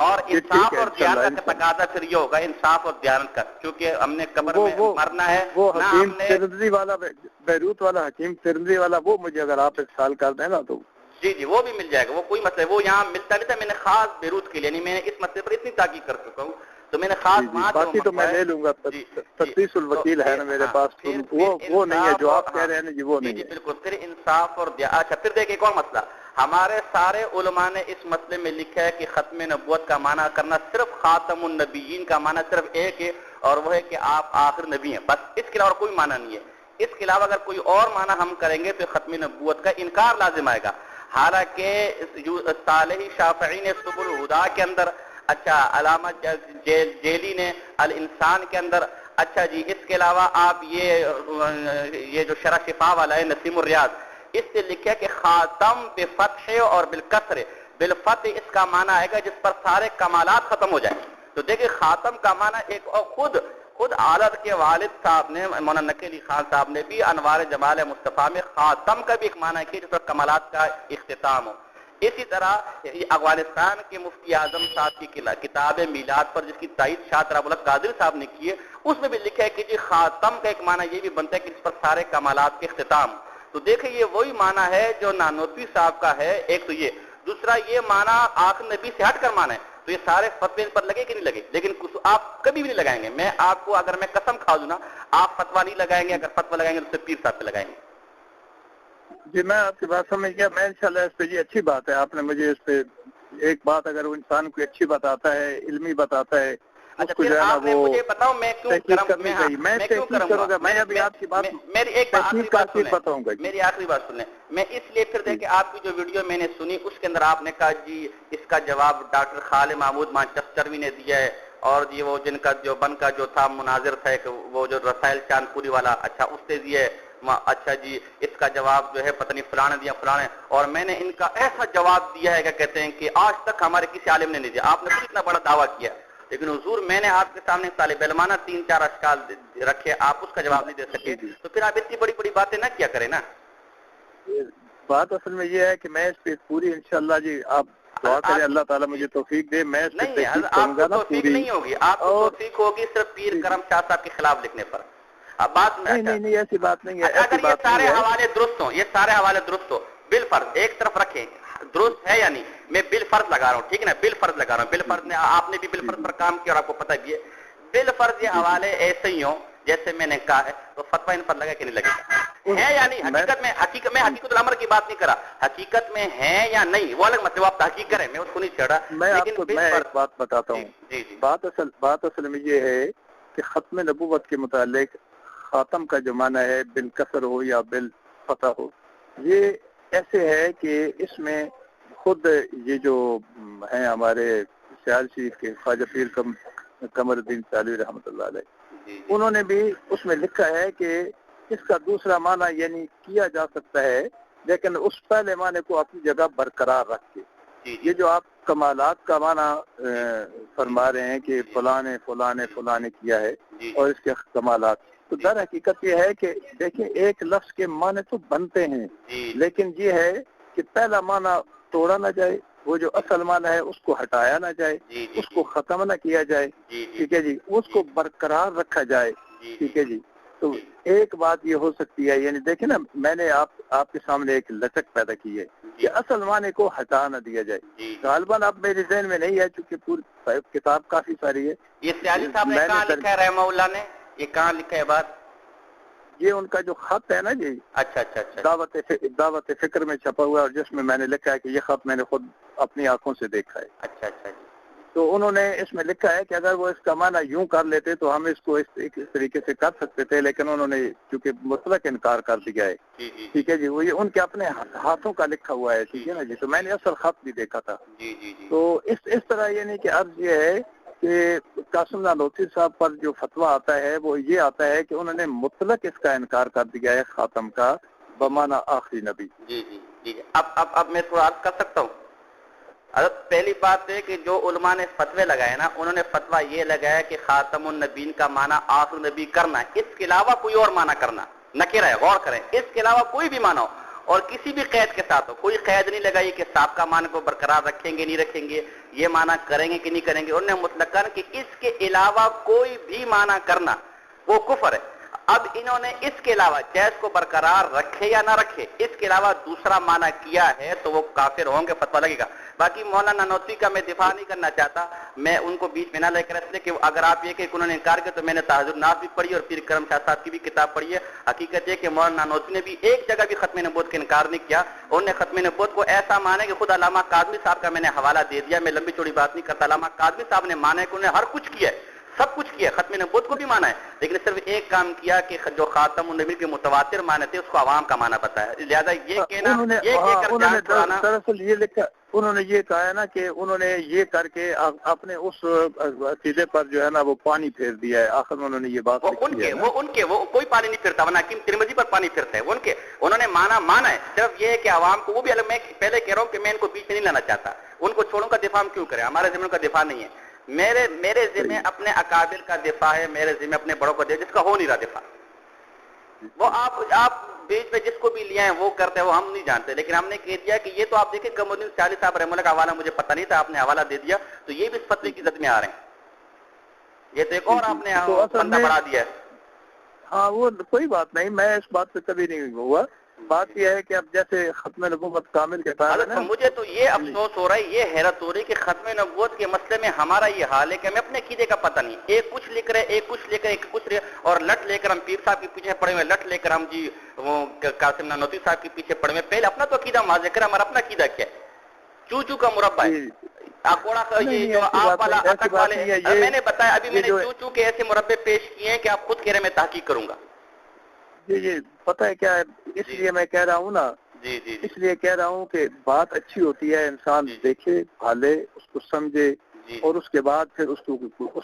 اور انصاف اور دیانت کا تقاضا پھر یہ ہوگا، انصاف اور دیانت کا، کیونکہ ہم نے قبر میں مرنا ہے. وہ حکیم ترمذی والا بیروت والا حکیم ترمذی والا وہ مجھے اگر آپ اتصال کر دیں نا تو جی وہ بھی مل جائے گا، وہ کوئی مسئلہ وہ یہاں ملتا نہیں تھا. میں نے خاص بیروت کے لیے نہیں، میں نے اس مسئلے پر اتنی تحقیق کر چکا ہوں تو میں نے خاص باقی تو میں لے لوں گا. تقدیس الوکیل ہے نا میرے پاس، وہ نہیں ہے جو آپ کہہ رہے ہیں جی، وہ نہیں ہے. بالکل. پھر انصاف اور اچھا پھر دیکھیں ایک اور مسئلہ، ہمارے سارے علماء نے اس مسئلے میں لکھا ہے کہ ختم نبوت کا معنی کرنا صرف خاتم النبیین کا معنی صرف ایک ہے اور وہ ہے کہ آپ آخر نبی ہیں، بس. اس کے علاوہ کوئی معنی نہیں ہے. اس کے علاوہ اگر کوئی اور معنی ہم کریں گے تو ختم نبوت کا انکار لازم آئے گا. حالانکہ صالح شافعی نے سبل الہدا کے اندر، اچھا علامہ جیلی نے الانسان کے اندر، اچھا جی اس کے علاوہ آپ یہ جو شرح شفا والا ہے نسیم الریاض، اس سے لکھا کہ خاتم بفتح اور بالکسر. بالفتح اس کا معنی آئے گا جس پر سارے کمالات ختم ہو جائیں. تو دیکھیں خاتم کا معنی ایک اور خود عالت کے والد صاحب نے مولانا نقی علی خان صاحب نے بھی انوار جمال مصطفیٰ میں خاتم کا بھی ایک معنی کیا جس پر کمالات کا اختتام ہو. اسی طرح افغانستان کے مفتی اعظم صاحب کی کتاب میلاد پر جس کی تائید شاہ طراب اللہ قادری صاحب نے کی ہے، اس میں بھی لکھا ہے کہ جی خاتم کا ایک معنی یہ بھی بنتا ہے کہ جس پر سارے کمالات کے اختتام. تو دیکھیں یہ وہی معنی ہے جو نانوتوی صاحب کا ہے. ایک تو یہ، دوسرا یہ معنی آخر نبی سے ہٹ کر معنی ہے. تو یہ سارے فتوے ان پر لگے کہ نہیں لگے؟ لیکن آپ کبھی بھی نہیں لگائیں گے. میں آپ کو اگر میں قسم کھا دوں نا آپ فتوا نہیں لگائیں گے. اگر فتوا لگائیں گے تو پیر صاحب پہ لگائیں گے. جی میں آپ کی بات سمجھ گیا. میں انشاءاللہ اس پہ یہ اچھی بات ہے آپ نے مجھے اس پہ ایک بات اگر وہ انسان کو اچھی بتاتا ہے علمی بتاتا ہے. اچھا پھر آپ نے مجھے بتاؤ میں کیوں کروں گا. میں ابھی آپ کی بات میری ایک آخری بات بتاؤں گا. میری آخری بات سنیں. میں اس لیے پھر دیکھیں آپ کی جو ویڈیو میں نے سنی اس کے اندر آپ نے کہا جی اس کا جواب ڈاکٹر خالد محمود مانچسٹروی نے دیا ہے اور یہ وہ جن کا جو بن کا جو تھا مناظر تھا وہ جو رسائل چاند پوری والا اچھا اس نے دیا ہے. اچھا جی اس کا جواب جو ہے پتہ نہیں فلاں نے دیا فلاں نے. اور میں نے ان کا ایسا جواب دیا ہے کہ کہتے ہیں کہ آج تک ہمارے کسی عالم نے نہیں دیا. آپ نے اتنا بڑا دعویٰ کیا لیکن حضور میں نے آپ کے سامنے طالب علمانہ 3-4 اشکال رکھے آپ اس کا جواب نہیں دے سکے تو پھر آپ اتنی بڑی بڑی باتیں نہ کیا کریں نا. بات اصل میں یہ ہے کہ میں اس پہ پوری انشاءاللہ جی آپ دعا کریں اللہ تعالیٰ مجھے توفیق دے. میں اس پہ تحقیق کروں گا نا. توفیق نہیں ہوگی آپ کو توفیق ہوگی صرف پیر کرم شاہ صاحب کے خلاف لکھنے پر. اب بات نہیں ایسی بات نہیں ہے. اگر یہ سارے حوالے درست ہوں یہ سارے حوالے درست ہو بالفرض ایک طرف رکھیں درست ہے یا نہیں. میں بالفرض لگا رہا ہوں ٹھیک ہے نا بالفرض لگا رہا ہوں. بالفرض نے آپ نے بھی بالفرض پر کام کیا اور آپ کو پتہ بھی ہے بالفرض یہ حوالے ایسے ہی ہوں جیسے میں نے کہا ہے تو فتویٰ ان پر لگا کہ نہیں لگے ہے یا نہیں. حقیقت میں حقیقت الامر کی بات نہیں کرا حقیقت میں ہے یا نہیں وہ الگ مطلب آپ تحقیق کریں میں اس کو نہیں چھیڑا. میں آپ کو میں ایک بات بتاتا ہوں. بات اصل میں یہ ہے کہ ختم نبوت کے متعلق خاتم کا جو معنی ہے بالکسر ہو یا بالفتح ہو یہ ایسے ہے کہ اس میں خود یہ جو ہیں ہمارے سیال شریف کے خواجہ پیر قمر الدین سیالوی رحمۃ اللہ علیہ انہوں نے بھی اس میں لکھا ہے کہ اس کا دوسرا معنی یعنی کیا جا سکتا ہے لیکن اس پہلے معنی کو اپنی جگہ برقرار رکھ کے. یہ جو آپ کمالات کا معنی فرما رہے ہیں کہ فلاں نے کیا ہے اور اس کے کمالات تو در حقیقت یہ ہے کہ دیکھیں ایک لفظ کے معنی تو بنتے ہیں لیکن یہ ہے کہ پہلا معنی توڑا نہ جائے وہ جو اصل معنی ہے اس کو ہٹایا نہ جائے اس کو ختم نہ کیا جائے ٹھیک ہے جی اس کو برقرار رکھا جائے ٹھیک ہے جی. تو ایک بات یہ ہو سکتی ہے یعنی دیکھیں نا میں نے آپ کے سامنے ایک لچک پیدا کی ہے کہ اصل معنی کو ہٹا نہ دیا جائے. غالباً اب میرے ذہن میں نہیں ہے چونکہ پوری کتاب کافی ساری ہے. یہ سیالی صاحب نے کہاں لکھا ہے رحمہ اللہ نے یہ کہاں لکھا ہے بات یہ ان کا جو خط ہے نا جی اچھا دعوت فکر میں چھپا ہوا ہے اور جس میں میں نے لکھا ہے کہ یہ خط میں نے خود اپنی آنکھوں سے دیکھا ہے. اچھا جی. تو انہوں نے اس میں لکھا ہے کہ اگر وہ اس کا معنی یوں کر لیتے تو ہم اس کو اس طریقے سے کر سکتے تھے لیکن انہوں نے چونکہ مطلق انکار کر دیا ہے ٹھیک ہے جی. وہ یہ ان کے اپنے ہاتھوں کا لکھا ہوا ہے ٹھیک ہے نا جی. تو میں نے اصل خط بھی دیکھا تھا. تو اس طرح یعنی کہ عرض یہ ہے کہ قاسم نانوتوی صاحب پر جو فتویٰ آتا ہے وہ یہ آتا ہے کہ انہوں نے مطلق اس کا انکار کر دیا ہے خاتم کا بمعنی آخری نبی. جی اب میں تھوڑا عرض کر سکتا ہوں. پہلی بات ہے کہ جو علماء نے فتوے لگائے نا انہوں نے فتویٰ یہ لگایا کہ خاتم النبیین کا معنی آخر نبی کرنا ہے اس کے علاوہ کوئی اور معنی کرنا نکرہ ہے غور کریں اس کے علاوہ کوئی بھی معنی ہو اور کسی بھی قید کے ساتھ ہو کوئی قید نہیں لگائی کہ سابقہ معنی کو برقرار رکھیں گے نہیں رکھیں گے یہ معنی کریں گے کہ نہیں کریں گے. انہوں نے مطلقاً کہ اس کے علاوہ کوئی بھی معنی کرنا وہ کفر ہے. اب انہوں نے اس کے علاوہ جیز کو برقرار رکھے یا نہ رکھے اس کے علاوہ دوسرا معنی کیا ہے تو وہ کافر ہوں گے فتویٰ لگے گا. باقی مولانا نانوتوی کا میں دفاع نہیں کرنا چاہتا میں ان کو بیچ میں نہ لے کر اس لیے کہ اگر آپ یہ کہ انہوں نے انکار کیا تو میں نے تحذر الناس بھی پڑھی اور پیر کرم شاہ صاحب کی بھی کتاب پڑھی ہے. حقیقت یہ کہ مولانا نانوتوی نے بھی ایک جگہ بھی ختم نبوت کا انکار نہیں کیا. انہوں نے ختم نبوت کو ایسا مانا کہ خود علامہ کاظمی صاحب کا میں نے حوالہ دے دیا. میں لمبی چوڑی بات نہیں کرتا. علامہ کاظمی صاحب نے مانا کہ انہوں نے ہر کچھ کیا ہے سب کچھ کیا ختم نبوت کو بھی مانا ہے لیکن صرف ایک کام کیا کہ جو خاتم النبی کے متواتر معنی تھے اس کو عوام کا معنی بتایا. لہذا یہ کہنا دراصل یہ لکھا انہوں نے یہ کہا ہے نا کہ انہوں نے یہ کر کے اپنے اس عقیدے پر جو ہے نا وہ پانی پھیر دیا ہے. آخر میں انہوں نے یہ بات وہ کوئی پانی نہیں پھرتا ورنہ حکیم ترمذی پر پانی پھرتا ہے. انہوں نے مانا ہے صرف یہ ہے کہ عوام کو وہ بھی میں پہلے کہہ رہا ہوں کہ میں ان کو بیچ میں نہیں لانا چاہتا. ان کو چھوڑوں کا دفاع ہم کیوں کریں ہمارے ذمہ کا دفاع نہیں ہے. میرے ذمہ اپنے اکابر کا دفاع ہے میرے ذمہ اپنے بڑوں کا جس کا ہو نہیں رہا دفاع. وہ آپ بیچ میں جس کو بھی لیا ہے وہ کرتے ہیں وہ ہم نہیں جانتے لیکن ہم نے کہہ دیا کہ یہ تو آپ دیکھیں قمر الدین سیالی صاحب رحمہ اللہ کا حوالہ مجھے پتہ نہیں تھا آپ نے حوالہ دے دیا تو یہ بھی اس فتوے کی زد میں آ رہے ہیں. یہ تو ایک اور آپ نے بندہ بڑھا دیا ہے. ہاں وہ کوئی بات نہیں میں اس بات سے کبھی نہیں ہوا بات یہ ہے کہ اب جیسے ختم نبوت کامل کے بعد مجھے تو یہ افسوس ہو رہا ہے, یہ حیرت ہو رہی ہے کہ ختم نبوت کے مسئلے میں ہمارا یہ حال ہے کہ ہمیں اپنے عقیدے کا پتہ نہیں, ایک کچھ لکھ رہے, ایک کچھ لے کر ایک کچھ اور لٹ لے کر ہم پیر صاحب کے پیچھے پڑے ہوئے, لٹ لے کر ہم جی وہ قاسم نانوتوی صاحب کے پیچھے پڑے ہوئے. پہلے اپنا تو عقیدہ واضح کریں, ہمارا اپنا عقیدہ کیا ہے؟ چوچو کا مربع ہے, یہ جو آپ والا اٹک والے, میں نے بتایا ابھی میں نے چوچو کے ایسے مربع پیش کیے ہیں کہ آپ خود کہہ رہے ہیں میں تحقیق کروں گا. جی پتہ ہے کیا ہے, اس لیے میں کہہ رہا ہوں نا, اس لیے کہہ رہا ہوں کہ بات اچھی ہوتی ہے, انسان دیکھے, بھالے, اس کو سمجھے, اور اس کے بعد پھر اس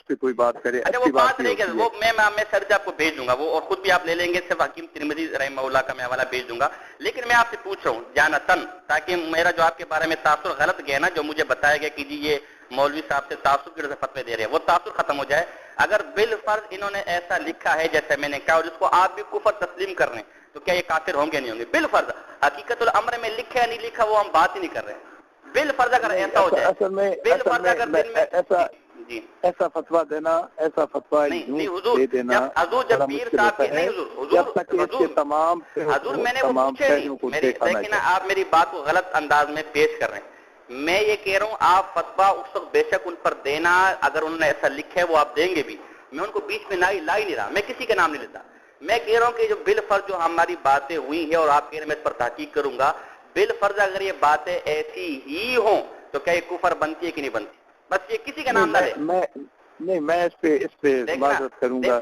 پہ کوئی بات کرے. اچھا وہ بات نہیں کہ وہ میں سرج آپ کو بھیج دوں گا, وہ اور خود بھی آپ لے لیں گے, صرف حکیم ترمذی رحمہ اللہ کا میں حوالہ بھیج دوں گا. لیکن میں آپ سے پوچھ رہا ہوں جانتن, تاکہ میرا جو آپ کے بارے میں تاثر غلط گیا نا, جو مجھے بتایا گیا کہ جی یہ مولوی صاحب سے تعصب کی وجہ سے فتوے دے رہے ہیں, وہ تاثر ختم ہو جائے. اگر بالفرض انہوں نے ایسا لکھا ہے جیسے میں نے کہا, اور جس کو آپ بھی کفر تسلیم کر رہے ہیں, تو کیا یہ کافر ہوں گے نہیں ہوں گے؟ بالفرض حقیقت الامر میں لکھا یا نہیں لکھا وہ ہم بات ہی نہیں کر رہے ہیں. بالفرض اگر ایسا ہو جائے, بالفرض اگر دل میں ایسا فتویٰ دینا, ایسا فتویٰ دے دینا, حضور جب پیر صاحب کے نہیں حضور میں نے وہ پوچھے نہیں, لیکن آپ میری بات کو غلط انداز میں پیش کر رہے ہیں. میں یہ کہہ رہا ہوں آپ فتویٰ اس وقت بے شک ان پر دینا, اگر انہوں نے ایسا لکھا ہے وہ آپ دیں گے بھی, میں ان کو بیچ میں لا ہی نہیں رہا, میں کسی کا نام نہیں لیتا. میں کہہ رہا ہوں کہ جو بالفرض جو ہماری باتیں ہوئی ہیں اور آپ کہہ رہے ہیں میں اس پر تحقیق کروں گا, بالفرض اگر یہ باتیں ایسی ہی ہوں تو کیا یہ کفر بنتی ہے کہ نہیں بنتی؟ بس یہ کسی کا نام نہ لے. نہیں میں اس پہ معذرت کروں گا.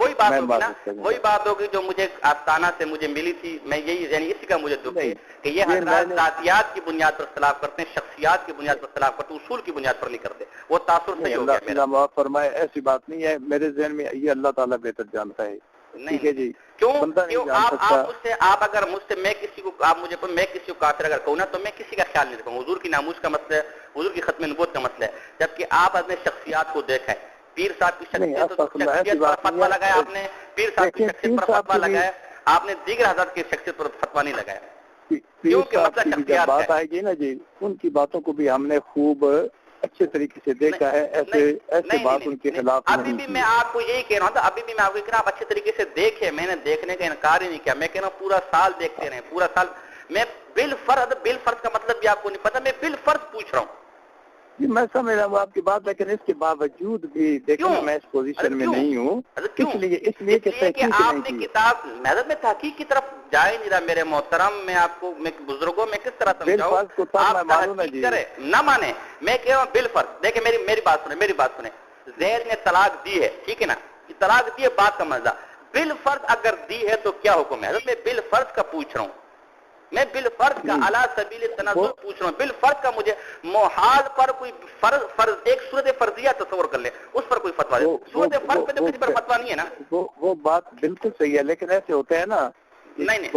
وہی بات ہوگی جو مجھے آستانہ سے مجھے ملی تھی, میں یہی یعنی اسی کا مجھے دکھ ہے کہ یہ حضرات ذاتیات کی بنیاد پر اختلاف کرتے ہیں, شخصیات کی بنیاد پر اختلاف کرتے ہیں, اصول کی بنیاد پر نہیں کرتے. وہ تاثر صحیح ہو گیا میرا. اللہ معاف فرمائے, ایسی بات نہیں ہے میرے ذہن میں, یہ اللہ تعالیٰ بہتر جانتا ہے. نہیں ہے جی, کیوں آپ اگر مجھ سے میں کسی کو کافر اگر کہوں نا, تو میں کسی کا خیال نہیں رکھوں. حضور کی ناموس کا مسئلہ ہے, حضور کی ختم نبوت کا مسئلہ ہے. جبکہ آپ اپنے شخصیات کو دیکھا ہے, پیر صاحب کی شخصیت پر فتویٰ لگایا آپ نے, پیر صاحب کی شخصیت پر فتویٰ لگایا آپ نے, دیگر حضرات کی شخصیت پر فتویٰ نہیں لگایا. کیونکہ مسئلہ شخصیات بات آئے گی نا جی, ان کی باتوں کو بھی ہم نے خوب اچھے طریقے سے دیکھا ہے, ایسے بات ان کے خلاف ابھی بھی میں آپ کو یہی کہہ رہا ہوں تھا, ابھی بھی میں آپ کو کہہ رہا ہوں آپ اچھے طریقے سے دیکھیں, میں نے دیکھنے کا انکار ہی نہیں کیا. میں کہہ رہا ہوں پورا سال دیکھتے رہے, پورا سال. میں بالفرض کا مطلب بھی آپ کو نہیں پتا, میں بالفرض پوچھ رہا ہوں. میں سمجھ رہا ہوں آپ کی بات, لیکن اس کے باوجود بھی دیکھیں میں اس پوزیشن میں نہیں ہوں. اس لیے کہ آپ نے کتاب محض میں تحقیق کی طرف جا ہی نہیں رہا میرے محترم. میں آپ کو بزرگوں میں کس طرح سمجھاؤں, آپ تحقیق کریں نہ مانے. میں کہہ رہا ہوں بالفرض دیکھیں میری بات سنیں. زید نے طلاق دی ہے, ٹھیک ہے نا, طلاق دی ہے, بات کا مزہ. بالفرض اگر دی ہے تو کیا حکم ہے؟ میں بالفرض کا پوچھ رہا ہوں, میں بالفرض کا علی سبیل تنزل پوچھ رہا ہوں. بالفرض کا مجھے محال پر کوئی فرض ایک صورت فرضیہ تصور کر لے, اس پر کوئی فتویٰ دے. صورت فرض پہ تو کسی پر فتویٰ نہیں ہے نا. وہ بات بالکل صحیح ہے, لیکن ایسے ہوتے ہیں نا. نہیں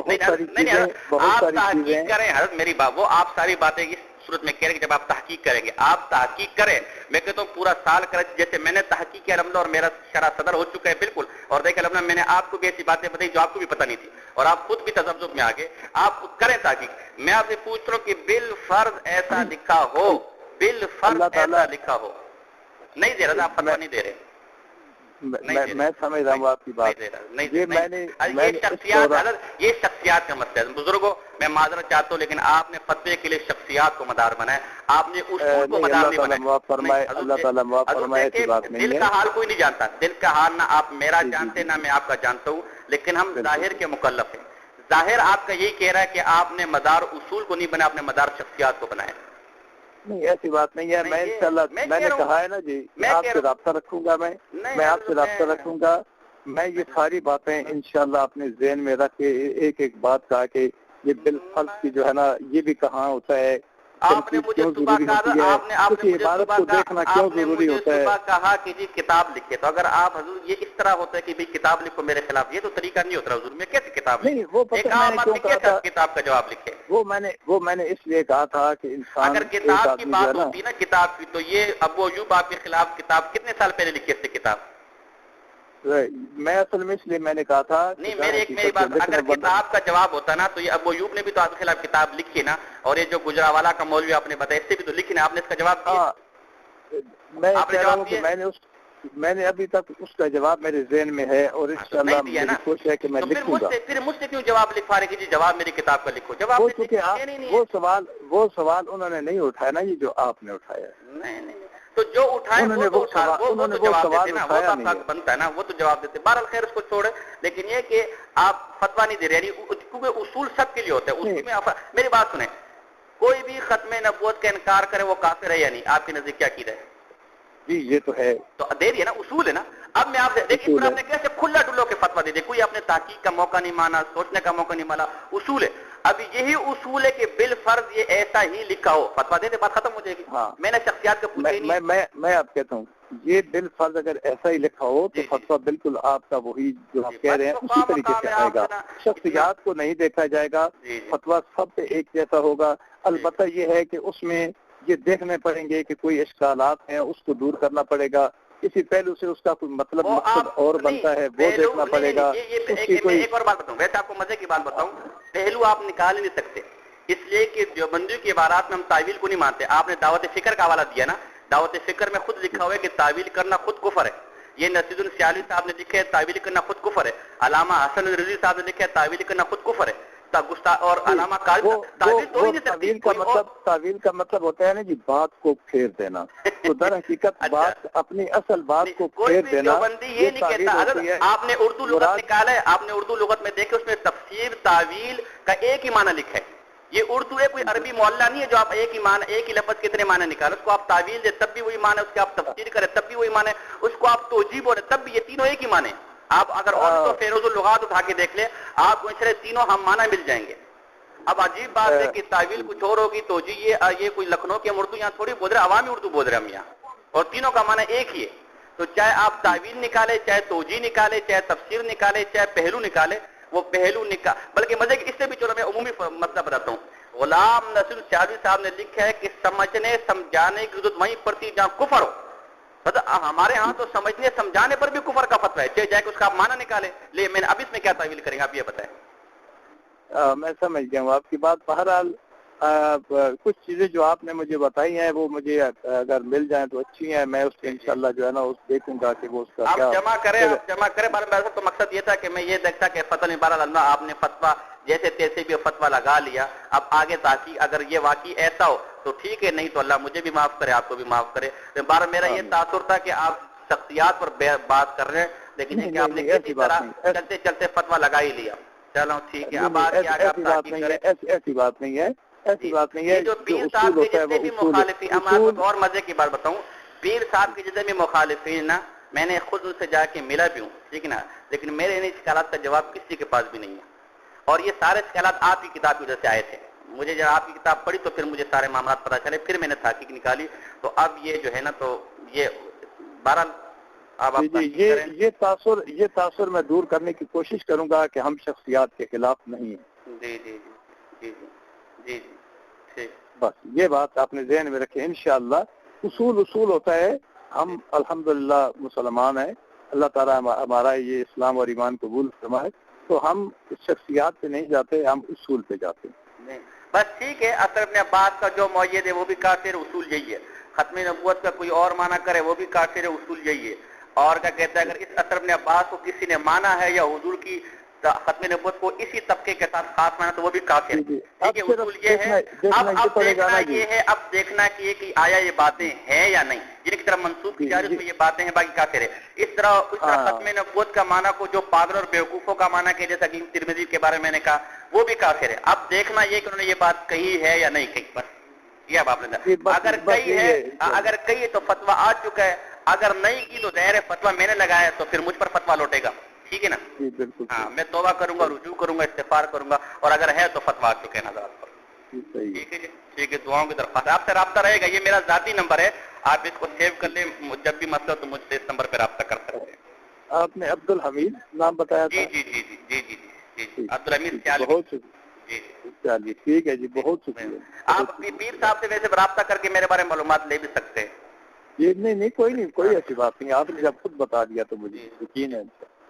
آپ تحقیق کریں حضرت, میری بات وہ آپ ساری باتیں اس صورت میں کہہ رہے ہیں کہ جب آپ تحقیق کریں گے, آپ تحقیق کریں. میں کہتا ہوں پورا سال کریں, جیسے میں نے تحقیق کیا الحمدللہ, اور میرا شرح صدر ہو چکا ہے بالکل. اور دیکھیں الحمدللہ میں نے آپ کو بھی ایسی باتیں بتائی جو آپ کو بھی پتہ نہیں تھی, اور آپ خود بھی تذبذب میں آگے آپ کریں تحقیق. میں آپ سے پوچھ رہا ہوں کہ بالفرض ایسا لکھا ہو, بالفرض ایسا لکھا ہو. نہیں دے رہا, آپ فتویٰ نہیں دے رہے. میں سمجھ رہا ہوں آپ کی بات. یہ شخصیات کا مسئلہ ہے. بزرگوں میں معذرت چاہتا ہوں, لیکن آپ نے فتوے کے لیے شخصیات کو مدار بنایا, آپ نے اصول کو مدار نہیں بنایا. اللہ تعالیٰ معاف فرمائے. دل کا حال کوئی نہیں جانتا, دل کا حال نہ آپ میرا جانتے نہ میں آپ کا جانتا ہوں, لیکن ہم ظاہر کے مکلف ہیں. ظاہر آپ کا یہی کہہ رہا ہے کہ آپ نے مدار اصول کو نہیں بنایا, آپ نے مدار شخصیات کو بنایا. نہیں ایسی بات نہیں ہے. میں انشاءاللہ میں نے کہا ہے نا جی, میں آپ سے رابطہ رکھوں گا. میں آپ سے رابطہ رکھوں گا. میں یہ ساری باتیں انشاءاللہ اپنے ذہن میں رکھ کے ایک بات کہا کہ یہ بالفرض کی جو ہے نا, یہ بھی کہاں ہوتا ہے, آپ نے مجھے صبح کہا کہ جی کتاب لکھے. تو اگر آپ حضور یہ اس طرح ہوتا ہے کہ بھئی کتاب لکھو میرے خلاف, یہ تو طریقہ نہیں ہوتا حضور. میں کیسے کتاب نہیں, وہ کتاب کا جواب لکھے, وہ میں نے اس لیے کہا تھا کہ انسان اگر کتاب کی بات ہوتی نا, کتاب کی, تو یہ ابو ایوب آپ کے خلاف کتاب کتنے سال پہلے لکھی تھی کتاب؟ میں اصل میں اس لیے میں نے کہا تھا نہیں, میری بات, اگر کتاب کا جواب ہوتا نا تو یہ ابو ایوب نے بھی تو آپ کے خلاف کتاب لکھی نا, اور یہ جو گجرانوالہ کا مولوی آپ نے بتایا اس سے بھی تو لکھی نا, آپ نے اس کا جواب دیا. میں کہہ رہا ہوں کہ میں نے میں نے ابھی تک اس کا جواب میرے ذہن میں ہے اور انشاءاللہ میری کوشش ہے کہ میں لکھوں گا. پھر مجھ سے کیوں جواب لکھوا رہے کہ جواب میری کتاب کا لکھو؟ جواب وہ سوال انہوں نے نہیں اٹھایا نا، یہ جو آپ نے اٹھایا. نہیں تو جو اٹھائے وہ جواب دیتے نا، وہ حق بنتا ہے نا، وہ تو جواب دیتے. بہرحال خیر اس کو چھوڑے، لیکن یہ کہ آپ فتوا نہیں دے رہے، کیونکہ اصول سب کے لیے ہوتا ہے. اصول میں میری بات سنیں، کوئی بھی ختم نبوت کا انکار کرے وہ کافر ہے یا نہیں؟ آپ کے نزدیک کیا عقیدہ ہے؟ جی یہ تو ہے، تو دے دیا نا، اصول ہے نا. اب میں آپ سے دیکھیے آپ نے کیسے کھلا ڈلو کے فتوا دے دیا، کوئی آپ نے تحقیق کا موقع نہیں مانا، سوچنے کا موقع نہیں مانا. اصول ہے. اب یہی اصول ہے کہ بالفرض یہ ایسا ہی لکھا ہو، فتوا دے دے، بات ختم ہو جائے گی. میں نے شخصیات کو پوچھا ہی نہیں. میں آپ کہتا ہوں یہ بالفرض اگر ایسا ہی لکھا ہو تو فتوا بالکل آپ کا وہی جو آپ کہہ رہے ہیں اسی طریقے سے آئے گا. شخصیات کو نہیں دیکھا جائے گا، فتوا سب پہ ایک جیسا ہوگا. البتہ یہ ہے کہ اس میں یہ دیکھنے پڑیں گے کہ کوئی اشکالات ہیں، اس کو دور کرنا پڑے گا. کسی پہلو سے اس کا کوئی مطلب مقصد اور بنتا ہے وہ دیکھنا پڑے گا. ایک اور بات بتاؤں، ویسے آپ کو مزے کی بات بتاؤں، پہلو آپ نکال نہیں سکتے، اس لیے کہ دیوبندی کے عبارات میں ہم تعویل کو نہیں مانتے. آپ نے دعوت فکر کا حوالہ دیا نا، دعوت فکر میں خود لکھا ہوا ہے کہ تعویل کرنا خود کفر ہے. یہ نصیر السیالی صاحب نے لکھا ہے تعویل کرنا خود کفر ہے. علامہ حسن الرضی صاحب نے لکھا ہے تعویل کرنا خود کفر ہے. اور علامہ تعویل کا مطلب ہوتا ہے نا جی بات کو پھیر دینا. تو در حقیقت بات اپنی اصل بات کو پھیر دینا. یہ نہیں کہتا. اگر آپ نے اردو لغت نکالا ہے، آپ نے اردو لغت میں دیکھے اس میں تفسیر تعویل کا ایک ہی معنی لکھا ہے. یہ اردو ہے، کوئی عربی معلّہ نہیں ہے جو آپ ایک ہی معنی، ایک ہی لفظ کتنے معنی نکالے. اس کو آپ تعویل دے تب بھی وہی معنی، اس کے آپ تفسیر کرے تب بھی وہی معنی، اس کو آپ توجیہ بولے تب بھی، یہ تینوں ایک ہی معنی. آپ اگر اور تو فیروز اللغات اٹھا کے دیکھ لیں، آپ کو ان تینوں ہم معنی مل جائیں گے. اب عجیب بات ہے کہ تعویل کچھ اور ہوگی، توجیہ یہ کوئی لکھنؤ کے اردو یہاں تھوڑی بول رہے، عوامی اردو بول رہے ہم یہاں، اور تینوں کا معنی ایک ہی ہے. تو چاہے آپ تعویل نکالے، چاہے توجیہ نکالے، چاہے تفسیر نکالے، چاہے پہلو نکالے، وہ پہلو بلکہ مزے اس سے بھی چلو میں عمومی مطلب بتاتا ہوں. غلام نصیر السیالی صاحب نے لکھا ہے کہ سمجھنے سمجھانے کی ضرورت وہیں پڑتی جہاں کفر ہو. ہمارے ہاں تو سمجھنے سمجھانے پر بھی کفر کا فتویٰ ہے، چاہے جائے کہ اس کا آپ معنی نکالے. لے میں اب اس میں کیا تعویل کریں گے آپ یہ بتائیں. میں سمجھ گیا ہوں آپ کی بات. بہرحال کچھ چیزیں جو آپ نے مجھے بتائی ہیں وہ مجھے اگر مل جائیں تو اچھی ہیں. میں اس پہ انشاءاللہ جو ہے نا اس دیکھوں گا کہ وہ اس کا کیا جمع کرے. بارہ تو مقصد یہ تھا کہ میں یہ دیکھتا کہ فتح بارہ اللہ آپ نے فتویٰ جیسے تیسے بھی فتویٰ لگا لیا. اب آگے تاکہ اگر یہ واقعی ایسا ہو تو ٹھیک ہے، نہیں تو اللہ مجھے بھی معاف کرے، آپ کو بھی معاف کرے. بارہ میرا یہ تاثر تھا کہ آپ شخصیات پر بات کر رہے ہیں، لیکن یہ کہ آپ نے کسی طرح چلتے چلتے فتویٰ لگا ہی لیا. چلو ٹھیک ہے. اب ایسی بات نہیں ہے، ایسی بات نہیں ہے، ایسی بات نہیں ہے. جو پیر صاحب کے جتنے بھی مخالفین، میں آپ کو اور مزے کی بات بتاؤں، پیر صاحب کے جتنے بھی مخالفین نا، میں نے خود ان سے جا کے ملا بھی ہوں، ٹھیک ہے نا، لیکن میرے ان سوالات کا جواب کسی کے پاس بھی نہیں ہے. اور یہ سارے سوالات آپ کی کتاب کی وجہ سے آئے تھے. مجھے جب آپ کی کتاب پڑھی تو پھر مجھے سارے معاملات پتہ چلے، پھر میں نے تحقیق نکالی. تو اب یہ جو ہے نا تو یہ بہرحال یہ تاثر میں دور کرنے کی کوشش کروں گا کہ ہم شخصیات کے خلاف نہیں ہیں. جی جی جی جی جی بس یہ بات آپ نے ذہن میں رکھے. انشاءاللہ اصول ہوتا ہے. ہم الحمدللہ مسلمان ہیں، اللہ تعالیٰ ہمارا یہ اسلام اور ایمان قبول فرمائے. تو ہم شخصیات پہ نہیں جاتے، ہم اصول پہ جاتے ہیں. بس ٹھیک ہے. اثر ابن عباس کا جو معید ہے وہ بھی کافر، اصول یہی ہے. ختم نبوت کا کوئی اور معنی کرے وہ بھی کافر ہے، اصول یہی ہے. اور کیا کہتا ہے، اگر اس اثر ابن عباس کو کسی نے مانا ہے یا حضور کی ختم نبوت کو اسی طبقے کے ساتھ خاص مانا تو وہ بھی کافر ہے. ٹھیک ہے، اصول یہ ہے. اب دیکھنا یہ ہے، اب دیکھنا کہ آیا یہ باتیں ہیں یا نہیں، جن کی طرف منسوخ کی جا رہی ہے یہ باتیں ہیں، باقی کافر ہے. اس طرح ختم نبوت کا معنی کو جو پاگل اور بیوقوفوں کا معنی کہ جیسا کہ ترمذی کے بارے میں نے کہا وہ بھی کافر ہے. اب دیکھنا یہ کہ انہوں نے یہ بات کہی ہے یا نہیں کہی. بس یہ اب آپ نے اگر کہی ہے تو فتویٰ آ چکا ہے، اگر نہیں کی تو ظاہر فتویٰ میں نے لگایا تو پھر مجھ پر فتویٰ لوٹے گا. ٹھیک ہے نا. ہاں میں توبہ کروں گا، رجوع کروں گا، استغفار کروں گا، اور اگر ہے تو فتویٰ آ چکے ہیں حضرات پر. ٹھیک ہے جی، ٹھیک ہے. دعاؤں کی درخواست آپ سے رابطہ رہے گا. یہ میرا ذاتی نمبر ہے، آپ اس کو سیو کر لیں. جب بھی مسئلہ تو مجھ سے اس نمبر پہ رابطہ کر سکتے ہیں. آپ نے عبد الحمید نام بتایا تھا. جی جی جی جی جی جی جی عبد الحمید سیالی. بہت چلیے ٹھیک ہے جی، بہت شکریہ. آپ پیر صاحب سے ویسے رابطہ کر کے میرے بارے میں معلومات لے بھی سکتے ہیں. جی نہیں کوئی ایسی بات نہیں. آپ نے جب خود بتا دیا تو مجھے یقین ہے.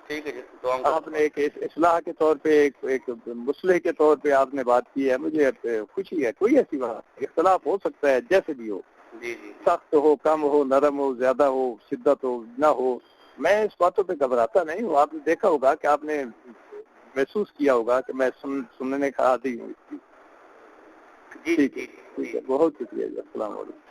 ٹھیک ہے جی. آپ نے ایک اصلاح کے طور پہ، ایک مصلح کے طور پہ آپ نے بات کی ہے، مجھے خوشی ہے. کوئی ایسی بات، اختلاف ہو سکتا ہے جیسے بھی ہو، سخت ہو، کم ہو، نرم ہو، زیادہ ہو، شدت ہو، نہ ہو، میں اس باتوں پہ گھبراتا نہیں ہوں. آپ نے دیکھا ہوگا کہ آپ نے محسوس کیا ہوگا کہ میں سننے کا عادی ہوں. جی ٹھیک ہے، بہت شکریہ جی. السلام علیکم.